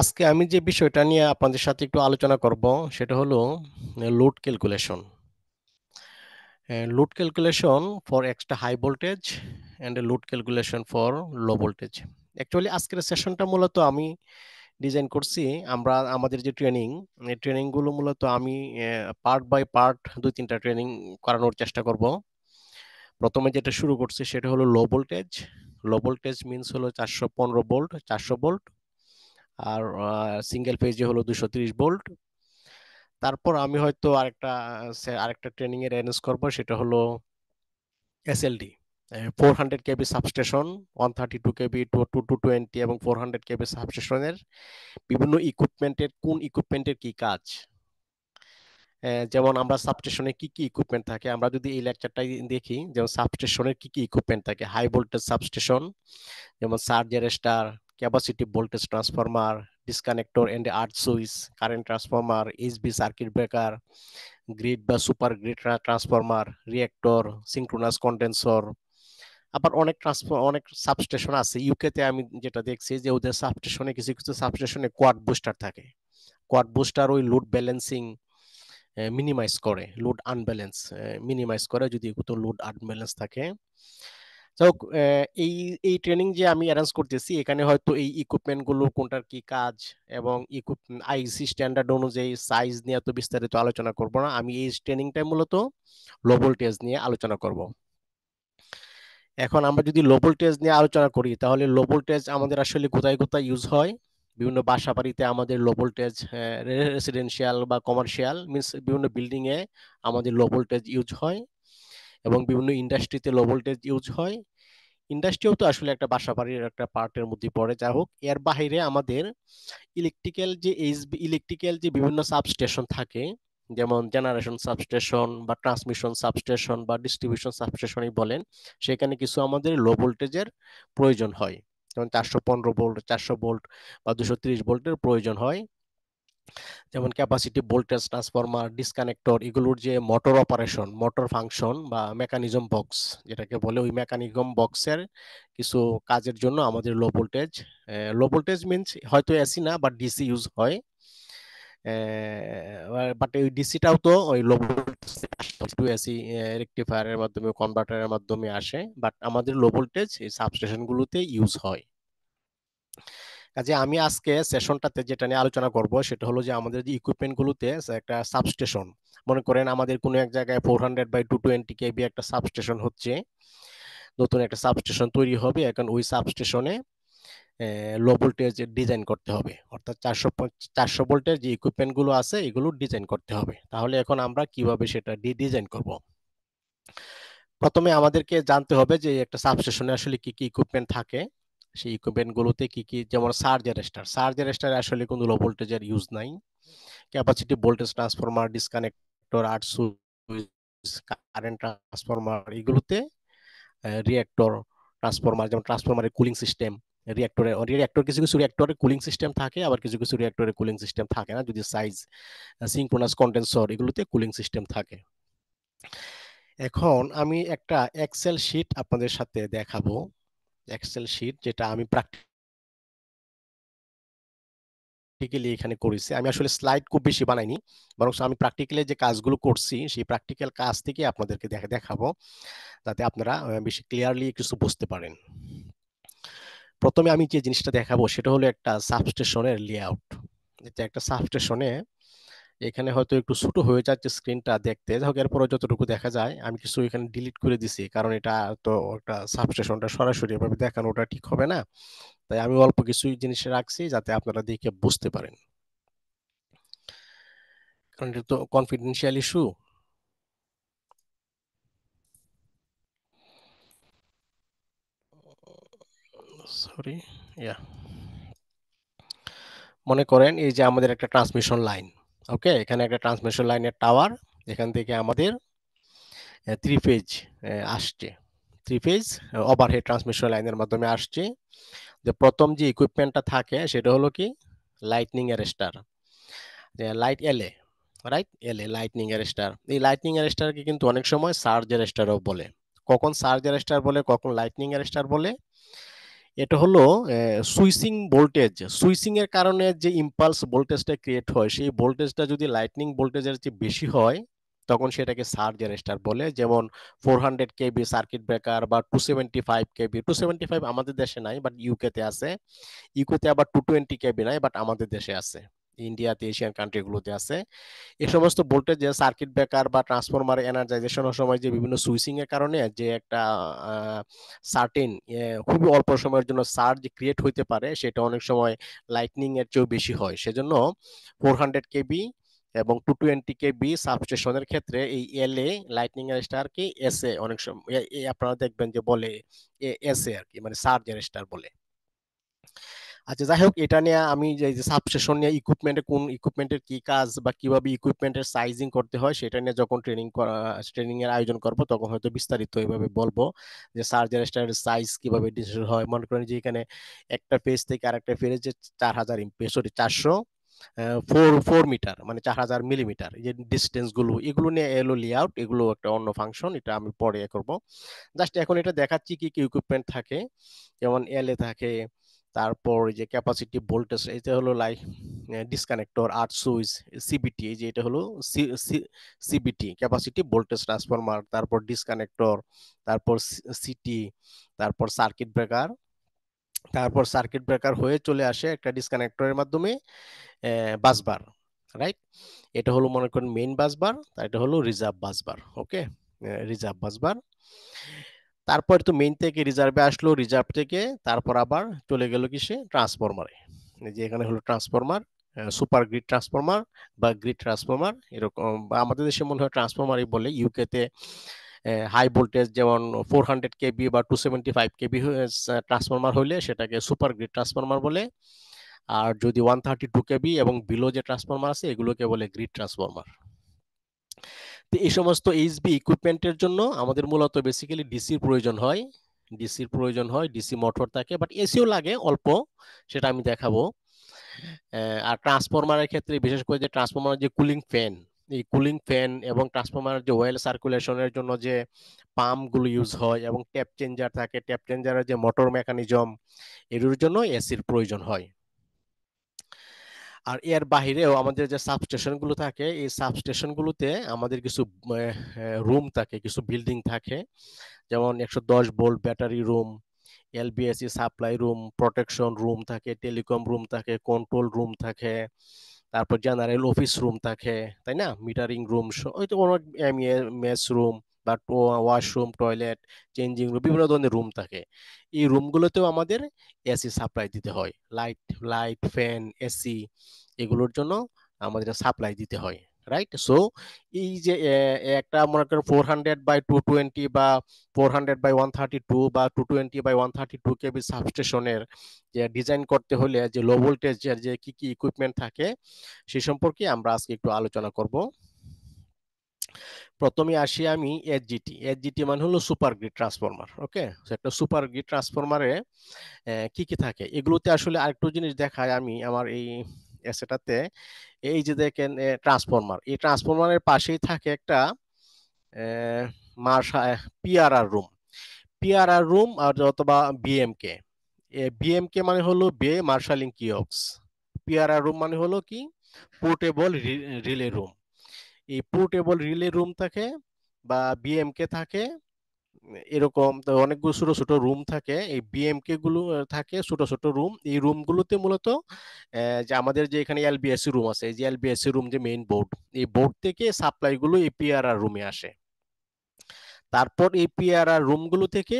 আজকে আমি যে বিষয়টা নিয়ে আপনাদের সাথে একটু আলোচনা করব সেটা হলো load calculation. Load calculation for extra high voltage and load calculation for low voltage. Actually আজকের সেশনটা মূলত আমি ডিজাইন করছি। আমরা আমাদের যে ট্রেনিংগুলো মূলত আমি পার্ট বাই পার্ট 2-3টা ট্রেনিং করানোর চেষ্টা করব। প্রথমে যেটা শুরু করছি সেটা হলো low voltage. Low voltage means হলো 415 ভোল্ট, 400 ভোল্ট। আর সিঙ্গেল ফেজে হলো 230 ভোল্ট। তারপর আমি হয়তো আরেকটা ট্রেনিং এর অ্যারেঞ্জ করব, সেটা হলো এসএলডি, 400 কেবি সাবস্টেশন, 132 কেবি, 220 এবং 400 কেবি সাবস্টেশনের বিভিন্ন কোন ইকুইপমেন্টের কি কাজ। যেমন আমরা সাবস্টেশনে কি কি ইকুইপমেন্ট থাকে, আমরা যদি এই লেকচারটাই দেখি, যেমন সাবস্টেশনের কি কি ইকুইপমেন্ট থাকে। হাই ভোল্টেজ সাবস্টেশন যেমন surge arrester, capacitive voltage transformer, disconnector and earth switch, current transformer, HB circuit breaker, grid বা super grid transformer, reactor, synchronous condenser. আবার অনেক সাবস্টেশন আছে ইউকেতে, আমি যেটা দেখছি যে ওদের সাবস্টেশনে কিছু কিছু সাবস্টেশনে কোয়াড বুস্টার থাকে। কোয়াড বুস্টার ওই লোড ব্যালেন্সিং মিনিমাইজ করে, লোড আনব্যালেন্স মিনিমাইজ করে যদি কোথাও লোড আনব্যালেন্স থাকে। যাই হোক, এই এই ট্রেনিং যে আমি অ্যারেঞ্জ করতেছি এখানে হয়তো এই ইকুইপমেন্ট গুলো কোনটার কি কাজ এবং আইসি স্ট্যান্ডার্ড অনুযায়ী সাইজ নিয়ে এত বিস্তারিত আলোচনা করব না। আমি এই ট্রেনিংটা মূলত লো ভোল্টেজ নিয়ে আলোচনা করব। এখন আমরা যদি লো ভোল্টেজ নিয়ে আলোচনা করি তাহলে লো ভোল্টেজ আমাদের আসলে কোথায় কোথায় ইউজ হয়। বিভিন্ন বাসা বাড়িতে আমাদের লো ভোল্টেজ, রেসিডেন্সিয়াল বা কমার্শিয়াল মিনস বিভিন্ন বিল্ডিং এ আমাদের লো ভোল্টেজ ইউজ হয়, এবং বিভিন্ন ইন্ডাস্ট্রিতে লো ভোল্টেজ ইউজ হয়। ইন্ডাস্ট্রিও তো আসলে একটা বাসা বাড়ির একটা পার্টের মধ্যে পড়ে। যাই হোক, এর বাইরে আমাদের ইলেকট্রিক্যাল যে বিভিন্ন সাবস্টেশন থাকে, যেমন জেনারেশন সাবস্টেশন বা ট্রান্সমিশন সাবস্টেশন বা ডিস্ট্রিবিউশন সাবস্টেশনই বলেন, সেখানে কিছু আমাদের লো ভোল্টেজের প্রয়োজন হয়। যেমন 415 ভোল্ট, 400 ভোল্ট বা 230 ভোল্টের প্রয়োজন হয়। যেমন ক্যাপাসিটিভ ভোল্টেজ ট্রান্সফরমার, ডিসকানেক্টর, এগুলোর যে মোটর অপারেশন, মোটর ফাংশন বা মেকানিজম বক্স যেটাকে বলে, ওই মেকানিজম বক্সের কিছু কাজের জন্য আমাদের লো ভোল্টেজ মিনস হয়তো এসি না বাট ডিসি ইউজ হয়। বাট ওই ডিসিটাও তো ওই লো ভোল্টেজ টু এসি রেকটিফায়ারের মাধ্যমে, কনভার্টারের মাধ্যমে আসে, বাট আমাদের লো ভোল্টেজ এই সাবস্টেশন গুলোতে ইউজ হয়। কাজে আমি আজকে সেশনটাতে যেটা নিয়ে আলোচনা করব সেটা হলো যে আমাদের যে ইকুইপমেন্ট গুলোতে একটা সাবস্টেশন, মনে করেন আমাদের কোনো এক জায়গায় 400/220 কেবি একটা সাবস্টেশন হচ্ছে, নতুন একটা সাবস্টেশন তৈরি হবে। এখন ওই সাবস্টেশনে লো ভোল্টেজ ডিজাইন করতে হবে, অর্থাৎ 400 ভোল্টের যে ইকুইপমেন্ট গুলো আছে এগুলো ডিজাইন করতে হবে। তাহলে এখন আমরা কিভাবে সেটা ডিজাইন করব। প্রথমে আমাদেরকে জানতে হবে যে একটা সাবস্টেশনে আসলে কি কি ইকুইপমেন্ট থাকে। সেই ইকুইপমেন্ট গুলোতে কি কি, যেমন সার্জ অ্যারেস্টার আসলে কোনো লো ভোল্টেজের ইউজ নাই। Capacitive voltage transformer, disconnector, earth switch, current transformer, এগুলোতে রিঅ্যাক্টর, ট্রান্সফরমার, যেমন ট্রান্সফরমারের কুলিং সিস্টেম, রিঅ্যাক্টর কিছু কিছু রিঅ্যাক্টরে কুলিং সিস্টেম থাকে, আবার কিছু কিছু রিঅ্যাক্টরে কুলিং সিস্টেম থাকে না, যদি সাইজ, সিঙ্ক্রোনাস কন্ডেন্সর, এগুলোতে কুলিং সিস্টেম থাকে। এখন আমি একটা এক্সেল শিট আপনাদের সাথে দেখাবো, এক্সেল শিট যেটা আমি প্র্যাকটিক্যালি এখানে করেছি। আমি আসলে স্লাইড খুব বেশি বানাইনি, বরং আমি প্র্যাকটিক্যালি যে কাজগুলো করছি সেই প্র্যাকটিক্যাল কাজ থেকে আপনাদেরকে দেখাবো, যাতে আপনারা বেশি ক্লিয়ারলি কিছু বুঝতে পারেন। প্রথমে আমি যে জিনিসটা দেখাবো সেটা হলো একটা সাবস্টেশনের লেআউট। এটা একটা সাবস্টেশনে, এখানে হয়তো একটু ছোট হয়ে যাচ্ছে স্ক্রিনটা দেখতে, যাই হোক এরপরে যতটুকু দেখা যায়। আমি কিছু এখানে ডিলিট করে দিছি, কারণ এটা তো একটা সাবস্টেশনটা সরাসরি এভাবে দেখানোটা ঠিক হবে না। তাই আমি অল্প কিছু জিনিস রাখছি যাতে আপনারা দেখে বুঝতে পারেন, কারণ এটা তো কনফিডেন্সিয়াল ইস্যু। সরি, ইয়া, মনে করেন এই যে আমাদের একটা ট্রান্সমিশন লাইন। ওকে, এখানে একটা ট্রান্সমিশন লাইনের টাওয়ার, এখান থেকে আমাদের 3 ফেজ আসছে, 3 ফেজ ওভারহেড ট্রান্সমিশন লাইনের মাধ্যমে আসছে। যে প্রথম যে ইকুইপমেন্টটা থাকে সেটা হলো কি, lightning arrester, light LA, right, LA lightning arrester. এই লাইটনিং অ্যারেস্টারকে কিন্তু অনেক সময় সার্জ অ্যারেস্টারও বলে। কখন সার্জ অ্যারেস্টার বলে, কখন লাইটনিং অ্যারেস্টার বলে, এটা হলো সুইচিং ভোল্টেজ। সুইচিং এর কারণে যে ইম্পালস ভোল্টেজটা ক্রিয়েট হয়, সেই ভোল্টেজটা যদি লাইটনিং ভোল্টেজের চেয়ে বেশি হয় তখন সেটাকে সার্জ অ্যারেস্টার বলে। যেমন 400 কেবি সার্কিট ব্রেকার বা 275 কেবি। 275 আমাদের দেশে নাই, বাট ইউকে তে আছে। ইউকে তে আবার 220 কেবি নাই, বাট আমাদের দেশে আছে, ইন্ডিয়াতে, এশিয়ান কান্ট্রিগুলোতে আছে। এই সমস্ত ভোল্টেজ যে সার্কিট ব্রেকার বা ট্রান্সফরমার এনার্জাইজেশনের সময় যে বিভিন্ন সুইচিং এর কারণে যে একটা সার্টেন খুবই অল্প সময়ের জন্য সার্জ ক্রিয়েট হইতে পারে, সেটা অনেক সময় লাইটনিং এর চেয়েও বেশি হয়। সেজন্য 400 কেবি এবং 220 কেবি সাবস্টেশনের ক্ষেত্রে এই এল এ, লাইটনিং অ্যারেস্টারকে এস এ অনেক সময় আপনারা দেখবেন যে বলে এস এ আর কি, মানে সার্জ অ্যারেস্টার বলে। আচ্ছা, যাই হোক, এটা নিয়ে আমি যে সাবস্টেশন নিয়ে ইকুইপমেন্টের কোন ইকুইপমেন্টের কি কাজ বা কিভাবে ইকুইপমেন্টের সাইজিং করতে হয় সেটা নিয়ে যখন ট্রেনিং এর আয়োজন করব তখন হয়তো বিস্তারিত এইভাবে বলবো যে সার্জার স্টারের সাইজ কিভাবে ডিসিশন হয়। মনে করেন যে এখানে একটা পেজ থেকে আরেকটা পেজে যে 4000 সরি 404 মিটার, মানে 4000 মিলিমিটার, যে ডিস্টেন্স গুলো, এগুলো নিয়ে এলো লেআউট, এগুলো একটা অন্য ফাংশন, এটা আমি পরে করব। জাস্ট এখন এটা দেখাচ্ছি কি কি ইকুইপমেন্ট থাকে। যেমন এল এ থাকে, তারপর যে ক্যাপাসিটি ভোল্টেজ, এটা হলো লাইক ডিসকানেক্টর, আর্ট সুইচ, সিবিটি, এই যে এটা হলো সিবিটি, ক্যাপাসিটি ভোল্টেজ ট্রান্সফরমার, তারপর ডিসকানেক্টর, তারপর সিটি, তারপর সার্কিট ব্রেকার, তারপর সার্কিট ব্রেকার হয়ে চলে আসে একটা ডিসকানেক্টরের মাধ্যমে বাসবার, রাইট। এটা হলো মনে করেন মেইন বাসবার, এটা হলো রিজার্ভ বাসবার। ওকে, রিজার্ভ বাসবার। তারপর তো মেইন থেকে রিজার্ভে আসলো, রিজার্ভ থেকে তারপর আবার চলে গেল কিসে, ট্রান্সফরমারে। যে এখানে হলো ট্রান্সফরমার, সুপার গ্রিড ট্রান্সফরমার বা গ্রিড ট্রান্সফরমার এরকম, বা আমাদের দেশে মনে হয় ট্রান্সফরমারই বলে। ইউকে তে হাই ভোল্টেজ যেমন 400 কেবি বা 275 কেবি ট্রান্সফরমার হইলে সেটাকে সুপার গ্রিড ট্রান্সফরমার বলে। আর যদি 132 কেবি এবং বিলো যে ট্রান্সফরমার আছে এগুলোকে বলে গ্রিড ট্রান্সফরমার। তো এই সমস্ত এইচবি ইকুইপমেন্টের জন্য আমাদের মূলত বেসিক্যালি ডিসির প্রয়োজন হয়। ডিসি মোটর থাকে, বাট এসিও লাগে অল্প, সেটা আমি দেখাবো। আর ট্রান্সফরমারের ক্ষেত্রে বিশেষ করে যে ট্রান্সফরমারের যে কুলিং ফ্যান, এই কুলিং ফ্যান এবং ট্রান্সফরমারের যে ওয়েল সার্কুলেশনের জন্য যে পাম্প গুলো ইউজ হয় এবং ট্যাপ চেঞ্জার থাকে, ট্যাপ চেঞ্জারের যে মোটর মেকানিজম, এগুলোর জন্য এসির প্রয়োজন হয়। আর এর বাহিরেও আমাদের যে সাবস্টেশন গুলো থাকে, এই সাবস্টেশন গুলোতে আমাদের কিছু রুম থাকে, কিছু বিল্ডিং থাকে। যেমন 110 volt battery room, LBAC supply room, protection room থাকে, টেলিকম রুম থাকে, কন্ট্রোল রুম থাকে, তারপর জেনারেল অফিস রুম থাকে, তাই না, মিটারিং রুম, ওই তো কোনো মেস রুম বা ওয়াশরুম, টয়লেট, চেঞ্জিং রুম, বিভিন্ন ধরনের রুম থাকে। এই রুমগুলোতেও আমাদের এসি সাপ্লাই দিতে হয়। লাইট লাইট ফ্যান, এসি, এগুলোর জন্য আমাদের সাপ্লাই দিতে হয়, রাইট। সো এই যে একটা মনে করেন 400/220 বা 400/132 বা 220/132 কেবি সাবস্টেশনের যে ডিজাইন করতে হলে যে লো ভোল্টেজের যে কি কি ইকুইপমেন্ট থাকে সে সম্পর্কে আমরা আজকে একটু আলোচনা করব। প্রথমে আসি আমি এসজিটি। এসজিটি মানে হলো সুপার গ্রিড ট্রান্সফরমার। ওকে, একটা সুপার গ্রিড ট্রান্সফরমারে কি কি থাকে এগুলোতে আসলে আরেকটু জিনিস দেখায় আমি আমার এই এসেটাতে। এই যে দেখেন ট্রান্সফরমার, এই ট্রান্সফরমারের পাশেই থাকে একটা মার্শা পিআরআর রুম। পিআরআর রুম আর অথবা বিএমকে। বিএমকে মানে হলো বে মার্শালিং কিওস্ক। পিআরআর রুম মানে হলো কি, পোর্টেবল রিলে রুম। এই পোর্টেবল রিলে রুম থাকে বা বিএমকে থাকে, এরকম তো অনেকগুলো ছোট ছোট রুম থাকে। এই বিএমকে গুলো থাকে ছোট ছোট রুম। এই রুমগুলোতে মূলত যে আমাদের যে এখানে এলবিএসসি রুম আছে, এই যে এলবিএসসি রুম যে মেইন বোর্ড, এই বোর্ড থেকে সাপ্লাই গুলো এই পিআরআর রুমে আসে। তারপর এই পিআরআর রুমগুলো থেকে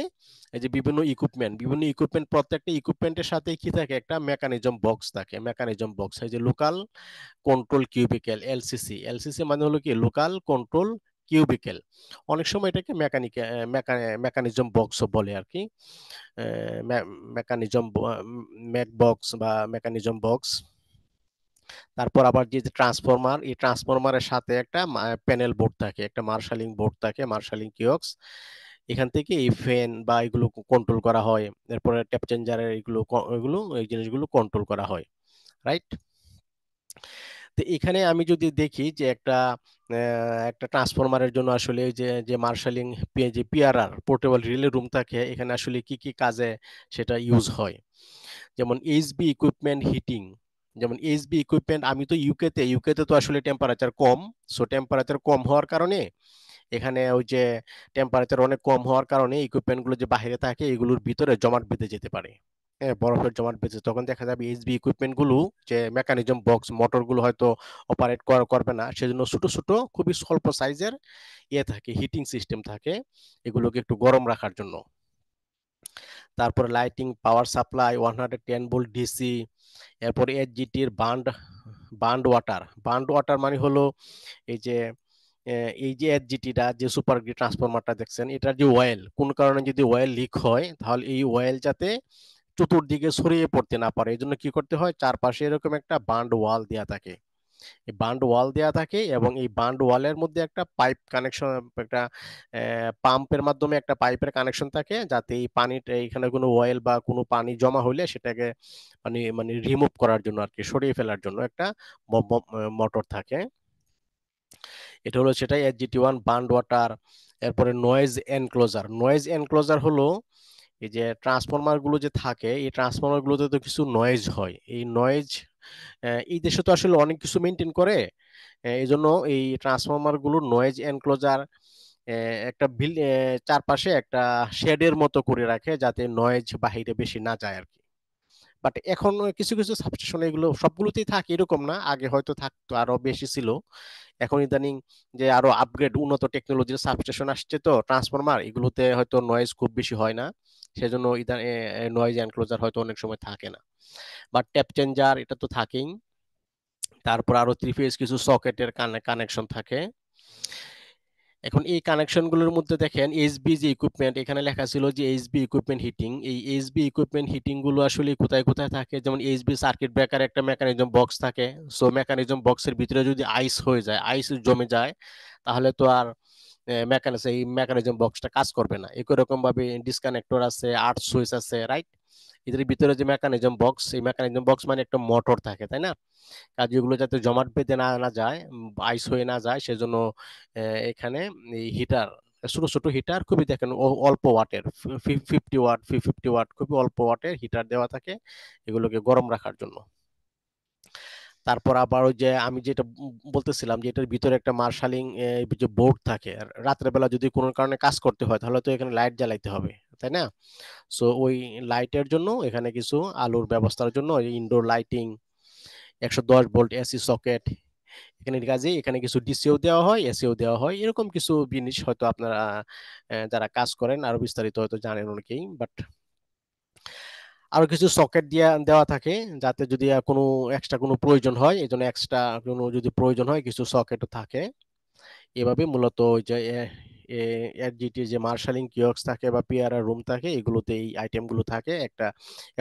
এই যে বিভিন্ন ইকুইপমেন্ট, প্রত্যেকটা ইকুইপমেন্টের সাথে কি থাকে, একটা মেকানিজম বক্স থাকে। মেকানিজম বক্স, এই যে local control cubicle, LCC. LCC মানে হলো কি, লোকাল কন্ট্রোল কিউবিকেল। অনেক সময় এটাকে মেকানিজম বক্স বলে আর কি। মেকানিজম ম্যাক বক্স বা মেকানিজম বক্স। তারপর আবার যে ট্রান্সফরমার, এই ট্রান্সফরমারের সাথে একটা প্যানেল বোর্ড থাকে, একটা মার্শালিং বোর্ড থাকে, মার্শালিং কিওস্ক। এখান থেকে এই ফ্যান বা এগুলো কন্ট্রোল করা হয়। এরপরে ট্যাপ চেঞ্জারের এগুলো এই জিনিসগুলো কন্ট্রোল করা হয়, রাইট। তো এখানে আমি যদি দেখি যে একটা ট্রান্সফরমারের জন্য আসলে এই যে যে মার্শালিং যে পিআরআর পোর্টেবল রিলে রুম থাকে, এখানে আসলে কি কি কাজে সেটা ইউজ হয়। যেমন এইচবি ইকুইপমেন্ট হিটিং, যেমন এইচবি ইকুইপমেন্ট, আমি তো ইউকেতে তো আসলে টেম্পারেচার কম। সো টেম্পারেচার কম হওয়ার কারণে এখানে ওই যে টেম্পারেচার অনেক কম হওয়ার কারণে ইকুইপমেন্টগুলো যে বাইরে থাকে এগুলোর ভিতরে জমাট বেঁধে যেতে পারে। হ্যাঁ, বরফের জমাট বেঁধে, তখন দেখা যাবে এইচবি ইকুইপমেন্ট গুলো যে মেকানিজম বক্স মোটর গুলো হয়তো অপারেট করবে না, সেজন্য ছোট ছোট খুবই স্বল্প সাইজের থাকে, হিটিং সিস্টেম থাকে এগুলোকে একটু গরম রাখার জন্য। তারপরে lighting, power supply 110 volt DC. এরপরে এইচজিটির বান্ড ওয়াটার মানে হলো এই যে এই যে এইচজিটিটা যে সুপার গ্রিড ট্রান্সফরমারটা দেখছেন, এটার যে অয়েল, কোন কারণে যদি অয়েল লিক হয় তাহলে এই অয়েল যাতে চতুর্দিকে ছড়িয়ে পড়তে না পারে, এই জন্য কি করতে হয়, চারপাশে এরকম একটা বান্ড ওয়াল দেয়া থাকে। এই বান্ড ওয়াল দেয়া থাকে এবং এই বান্ড ওয়ালের মধ্যে একটা পাইপ কানেকশন, একটা পাম্পের মাধ্যমে একটা পাইপের কানেকশন থাকে, যাতে এই পানিটা, এখানে কোনো অয়েল বা কোনো পানি জমা হলে সেটাকে মানে মানে রিমুভ করার জন্য আর কি, সরিয়ে ফেলার জন্য একটা মোটর থাকে। এটা হলো সেটাই, এইচজিটি 1 বান্ড ওয়াটার। এরপরে নয়েজ এনক্লোজার হলো এই যে ট্রান্সফরমার গুলো যে থাকে, এই ট্রান্সফরমার গুলোতে তো কিছু নয়েজ হয়, এই নয়েজ এই দেশে তো আসলে অনেক কিছু মেনটেন করে, এই জন্য এই ট্রান্সফরমার গুলো নয়েজ এনক্লোজার একটা চারপাশে একটা শেডের মতো করে রাখে, যাতে নয়েজ বাহিরে বেশি না যায় আর কি। বাট এখন কিছু কিছু সাবস্টেশন, এগুলো সবগুলোতেই থাকে এরকম না, আগে হয়তো থাকতো আরো বেশি ছিল। এখন ইদানিং যে আরো আপগ্রেড উন্নত টেকনোলজির সাবস্টেশন আসছে, তো ট্রান্সফরমার এগুলোতে হয়তো নয়েজ খুব বেশি হয় না, সেজন্য নয়েজ এনক্লোজার হয়তো অনেক সময় থাকে না। বাট ট্যাপ চেঞ্জার এটা তো থাকেই। তারপর আরো থ্রি ফেজ কিছু সকেটের কানেকশন থাকে। এখন এই কানেকশন গুলোর মধ্যে দেখেন এইচবি যে ইকুইপমেন্ট, এখানে লেখা ছিল যে এইচবি ইকুইপমেন্ট হিটিং, এই এইচবি ইকুইপমেন্ট হিটিং গুলো আসলে কোথায় কোথায় থাকে, যেমন এইচবি সার্কিট ব্রেকার একটা মেকানিজম বক্স থাকে। সো মেকানিজম বক্সের ভিতরে যদি আইস হয়ে যায়, আইস জমে যায়, তাহলে তো আর এই মেকানিজম বক্সটা কাজ করবে না। একই রকম ভাবে ডিসকানেক্টর আছে, আর্ট সুইচ আছে, রাইট। এদের ভিতরে যে মেকানিজম বক্স, এই মেকানিজম বক্স মানে একটা মোটর থাকে, তাই না। কাজগুলো যাতে জমাট বেঁধে না না যায়, আইস হয়ে না যায়, সেজন্য এখানে এই হিটার, ছোট ছোট হিটার খুবই দেখেন অল্প ওয়াটের, 50 ওয়াট 50 ওয়াট, খুবই অল্প ওয়াটের হিটার দেওয়া থাকে এগুলোকে গরম রাখার জন্য। তারপর আবার ওই যে আমি যেটা বলতেছিলাম যে এটার ভিতরে একটা মার্শালিং যে বোর্ড থাকে, আর রাতের বেলা যদি কোনো কারণে কাজ করতে হয় তাহলে তো এখানে লাইট জ্বালাইতে হবে, তাই না। সো ওই লাইটের জন্য এখানে কিছু আলোর ব্যবস্থার জন্য indoor lighting, 110 volt AC socket, এখানে কাজে এখানে কিছু ডিসিও দেওয়া হয়, এসিও দেওয়া হয়, এরকম কিছু জিনিস হয়তো আপনারা যারা কাজ করেন আরো বিস্তারিত হয়তো জানেন অনেকেই। বাট আরো কিছু সকেট দেওয়া থাকে, যাতে যদি কোনো এক্সট্রা কোনো প্রয়োজন হয়, এই জন্য এক্সট্রা কোনো যদি প্রয়োজন হয় কিছু সকেটও থাকে। এভাবে মূলত ওই যে এফজিটি যে মার্শালিং কিওস্ক থাকে বা পিআরআর রুম থাকে, এগুলোতে এই আইটেম গুলো থাকে একটা।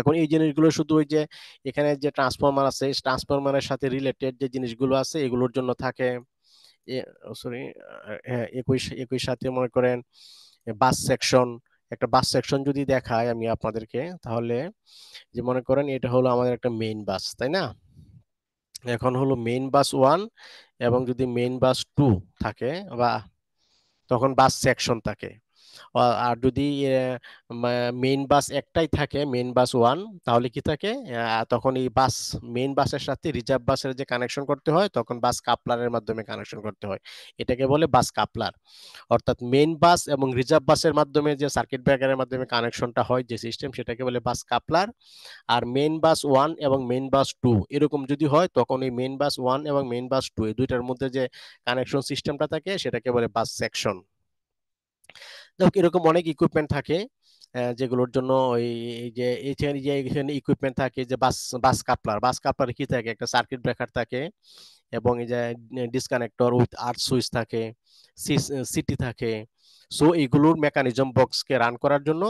এখন এই জিনিসগুলো শুধু ওই যে এখানে যে ট্রান্সফরমার আছে, ট্রান্সফরমারের সাথে রিলেটেড যে জিনিসগুলো আছে এগুলোর জন্য থাকে। সরি, হ্যাঁ, একই একই সাথে মনে করেন বাস সেকশন, একটা বাস সেকশন যদি দেখায় আমি আপনাদেরকে, তাহলে যে মনে করেন এটা হলো আমাদের একটা মেইন বাস, তাই না। এখন হলো মেইন বাস 1, এবং যদি মেইন বাস 2 থাকে, বা তখন বাস সেকশন থাকে। আর যদি মেইন বাস একটাই থাকে, মেইন বাস 1, তাহলে কি থাকে, তখন এই মেইন বাসের সাথে রিজার্ভ বাসের যে কানেকশন করতে হয়, তখন বাস কাপলারের মাধ্যমে কানেকশন করতে হয়, এটাকে বলে বাস কাপলার। অর্থাৎ মেইন বাস এবং রিজার্ভ বাসের মাধ্যমে যে সার্কিট ব্রেকারের মাধ্যমে কানেকশনটা হয়, যে সিস্টেম, সেটাকে বলে বাস কাপলার। আর মেইন বাস 1 এবং মেইন বাস 2 এরকম যদি হয়, তখন এই মেইন বাস 1 এবং মেইন বাস 2 এই দুইটার মধ্যে যে কানেকশন সিস্টেমটা থাকে সেটাকে বলে বাস সেকশন। দেখো এরকম অনেক ইকুইপমেন্ট থাকে যেগুলোর জন্য ওই এই যে এখানে ইকুইপমেন্ট থাকে, যে বাস কাপলার কি থাকে, একটা সার্কিট ব্রেকার থাকে, এবং এই যে ডিসকানেক্টর উইথ আর্থ সুইচ থাকে, সিটি থাকে। সো এগুলোর মেকানিজম বক্সকে রান করার জন্য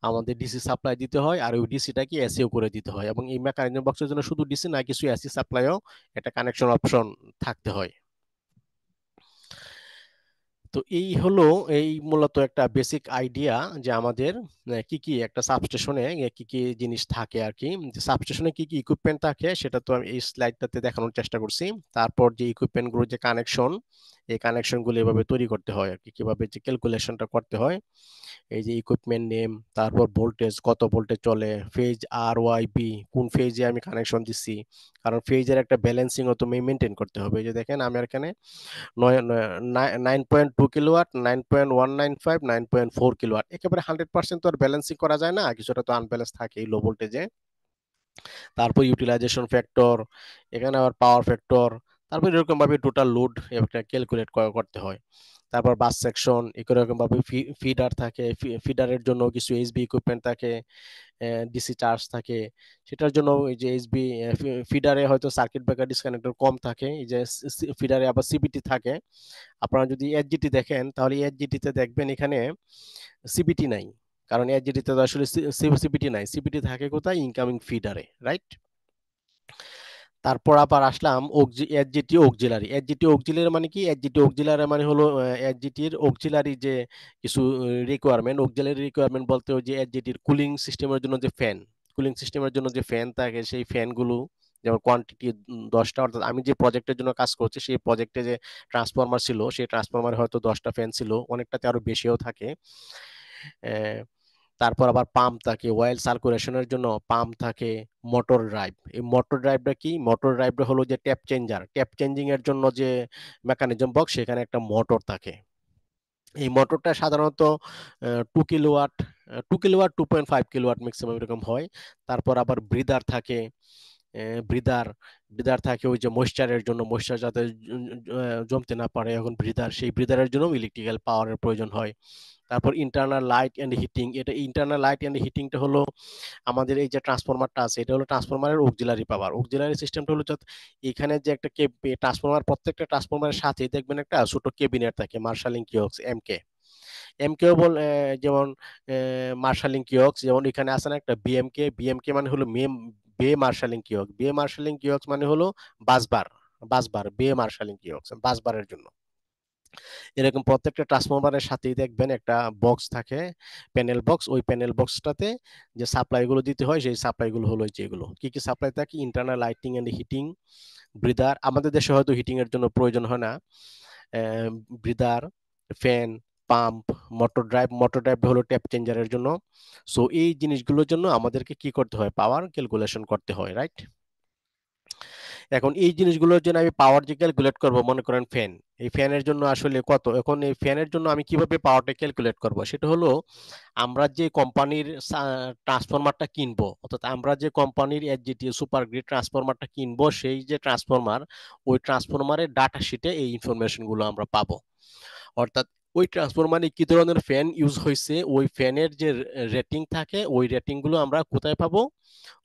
আমাদের ডিসি সাপ্লাই দিতে হয়, আর ওই ডিসিটাকে এসিও করে দিতে হয়, এবং এই মেকানিজম বক্সের জন্য শুধু ডিসি না, কিছু এসি সাপ্লাইও একটা কানেকশন অপশন থাকতে হয়। তো এই হলো এই মূলত একটা বেসিক আইডিয়া যে আমাদের কি কি একটা সাবস্টেশনে কি কি জিনিস থাকে আর কি, সাবস্টেশনে কি কি ইকুইপমেন্ট থাকে সেটা তো আমি এই স্লাইডটাতে দেখানোর চেষ্টা করছি। তারপর যে ইকুইপমেন্টগুলোর যে কানেকশন, এই কানেকশনগুলো এভাবে তৈরি করতে হয় আর কি, কিভাবে যে ক্যালকুলেশনটা করতে হয়, এই যে ইকুইপমেন্ট নেম, তারপর ভোল্টেজ কত ভোল্টে চলে, ফেজ আর ওয়াই বি, কোন ফেজে আমি কানেকশন দিচ্ছি, কারণ ফেজের একটা ব্যালেন্সিং ও তো মেনটেন করতে হবে। এই যে দেখেন আমি এখানে 9.2 কিলোওয়াট, 9.195, 9.4 কিলোওয়াট, একেবারে 100% তো আর ব্যালেন্সিং করা যায় না, কিছুটা তো আনব্যালেন্স থাকে লো ভোল্টেজে। তারপর ইউটিলাইজেশন ফ্যাক্টর, এখানে আবার পাওয়ার ফ্যাক্টর, তারপর এরকম ভাবে টোটাল লোড একটা ক্যালকুলেট করতে হয়। তারপর বাস সেকশন এরকম ভাবে ফিডার থাকে, ফিডারের জন্য কিছু এইচবি ইকুইপমেন্ট থাকে, ডিসি চার্জ থাকে, সেটার জন্য এই যে এইচবি ফিডারে হয়তো সার্কিট ব্রেকার ডিসকানেক্টর কম থাকে, এই যে ফিডারে আবার সিবিটি থাকে। আপনারা যদি এইচজিটি দেখেন তাহলে এইচজিটিতে দেখবেন এখানে সিবিটি নাই, কারণ এইচজিটিতে তো আসলে সিবিটি নাই, সিবিটি থাকে কোথায়, ইনকামিং ফিডারে, রাইট। তারপর আবার আসলাম এসজিটি অক্সিলারি। এসজিটি অক্সিলারি মানে কি, এসজিটি অক্সিলারি মানে হলো এসজিটির অক্সিলারি যে কিছু রিকোয়ারমেন্ট, অক্সিলারি রিকোয়ারমেন্ট বলতে ওই যে এসজিটির কুলিং সিস্টেমের জন্য যে ফ্যান, কুলিং সিস্টেমের জন্য যে ফ্যান থাকে, সেই ফ্যানগুলো যেমন কোয়ান্টিটি 10টা, অর্থাৎ আমি যে প্রজেক্টের জন্য কাজ করছি সেই প্রজেক্টে যে ট্রান্সফরমার ছিল, সেই ট্রান্সফরমারে হয়তো 10টা ফ্যান ছিল, অনেকটাতে আরো বেশিও থাকে। তারপর আবার পাম্প থাকে, অয়েল সার্কুলেশনের জন্য পাম্প থাকে, মোটর ড্রাইভ। এই মোটর ড্রাইভটা কি, মোটর ড্রাইভটা হলো যে ট্যাপ চেঞ্জার, ট্যাপ চেঞ্জিং এর জন্য যে মেকানিজম বক্স, সেখানে একটা মোটর থাকে। এই মোটরটা সাধারণত 2 কিলোওয়াট, 2 কিলোওয়াট, 2.5 কিলোওয়াট ম্যাক্সিমাম এরকম হয়। তারপর আবার ব্রিদার থাকে, ব্রিদার ব্রিদার থাকে ওই যে ময়েশ্চারের জন্য, ময়েশ্চার যাতে জমতে না পারে, এখন ব্রিদার, সেই ব্রিদারের জন্য ইলেকট্রিক্যাল পাওয়ারের প্রয়োজন হয়। তারপর ইন্টারনাল লাইট এন্ড হিটিং, এটা ইন্টারনাল লাইট এন্ড হিটিংটা হলো আমাদের এই যে ট্রান্সফরমারটা আছে, এটা হলো ট্রান্সফরমারের অক্সিলারি পাওয়ার। অক্সিলারি সিস্টেমটা হলো এখানে যে একটা ট্রান্সফরমার, প্রত্যেকটা ট্রান্সফরমারের সাথে দেখবেন একটা ছোট কেবিনেট থাকে, মার্শালিং কিওস্ক, এমকে, এমকেও যেমন মার্শালিং কিওস্ক, যেমন এখানে আছে না একটা বিএমকে, বিএমকে মানে হলো বে মার্শালিং কিওস্ক, বে মার্শালিং কিওস্ক মানে হলো বাসবার, বাসবার বে মার্শালিং কিওস্ক বাসবারের জন্য। এরকম প্রত্যেকটা ট্রান্সফরমারের সাথেই দেখবেন একটা বক্স থাকে, প্যানেল বক্স, ওই প্যানেল বক্সটাতে যে সাপ্লাই গুলো দিতে হয়, সেই সাপ্লাই গুলো হলো যেগুলো কি কি সাপ্লাই থাকে, internal lighting and heating, breather, আমাদের দেশে হয়তো হিটিং এর জন্য প্রয়োজন হয় না, breather, fan, pump, motor drive, motor drive হলো ট্যাপ চেঞ্জারের জন্য। সো এই জিনিসগুলোর জন্য আমাদেরকে কি করতে হয়, পাওয়ার ক্যালকুলেশন করতে হয়, রাইট। এখন এই জিনিসগুলোর জন্য আমি পাওয়ার যে ক্যালকুলেট করব, মনে করেন ফ্যান, এই ফ্যানের জন্য আসলে কত, এখন এই ফ্যানের জন্য আমি কিভাবে পাওয়ারটা ক্যালকুলেট করব, সেটা হলো আমরা যে কোম্পানির ট্রান্সফরমারটা কিনবো, অর্থাৎ আমরা যে কোম্পানির এসজিটি সুপার গ্রিড ট্রান্সফরমারটা কিনবো, সেই যে ট্রান্সফরমার, ওই ট্রান্সফরমারের ডাটা শিটে এই ইনফরমেশন গুলো আমরা পাবো। অর্থাৎ ওই ট্রান্সফরমারে কি ধরনের ফ্যান ইউজ হয়েছে, ওই ফ্যানের যে রেটিং থাকে, ওই রেটিং গুলো আমরা কোথায় পাবো,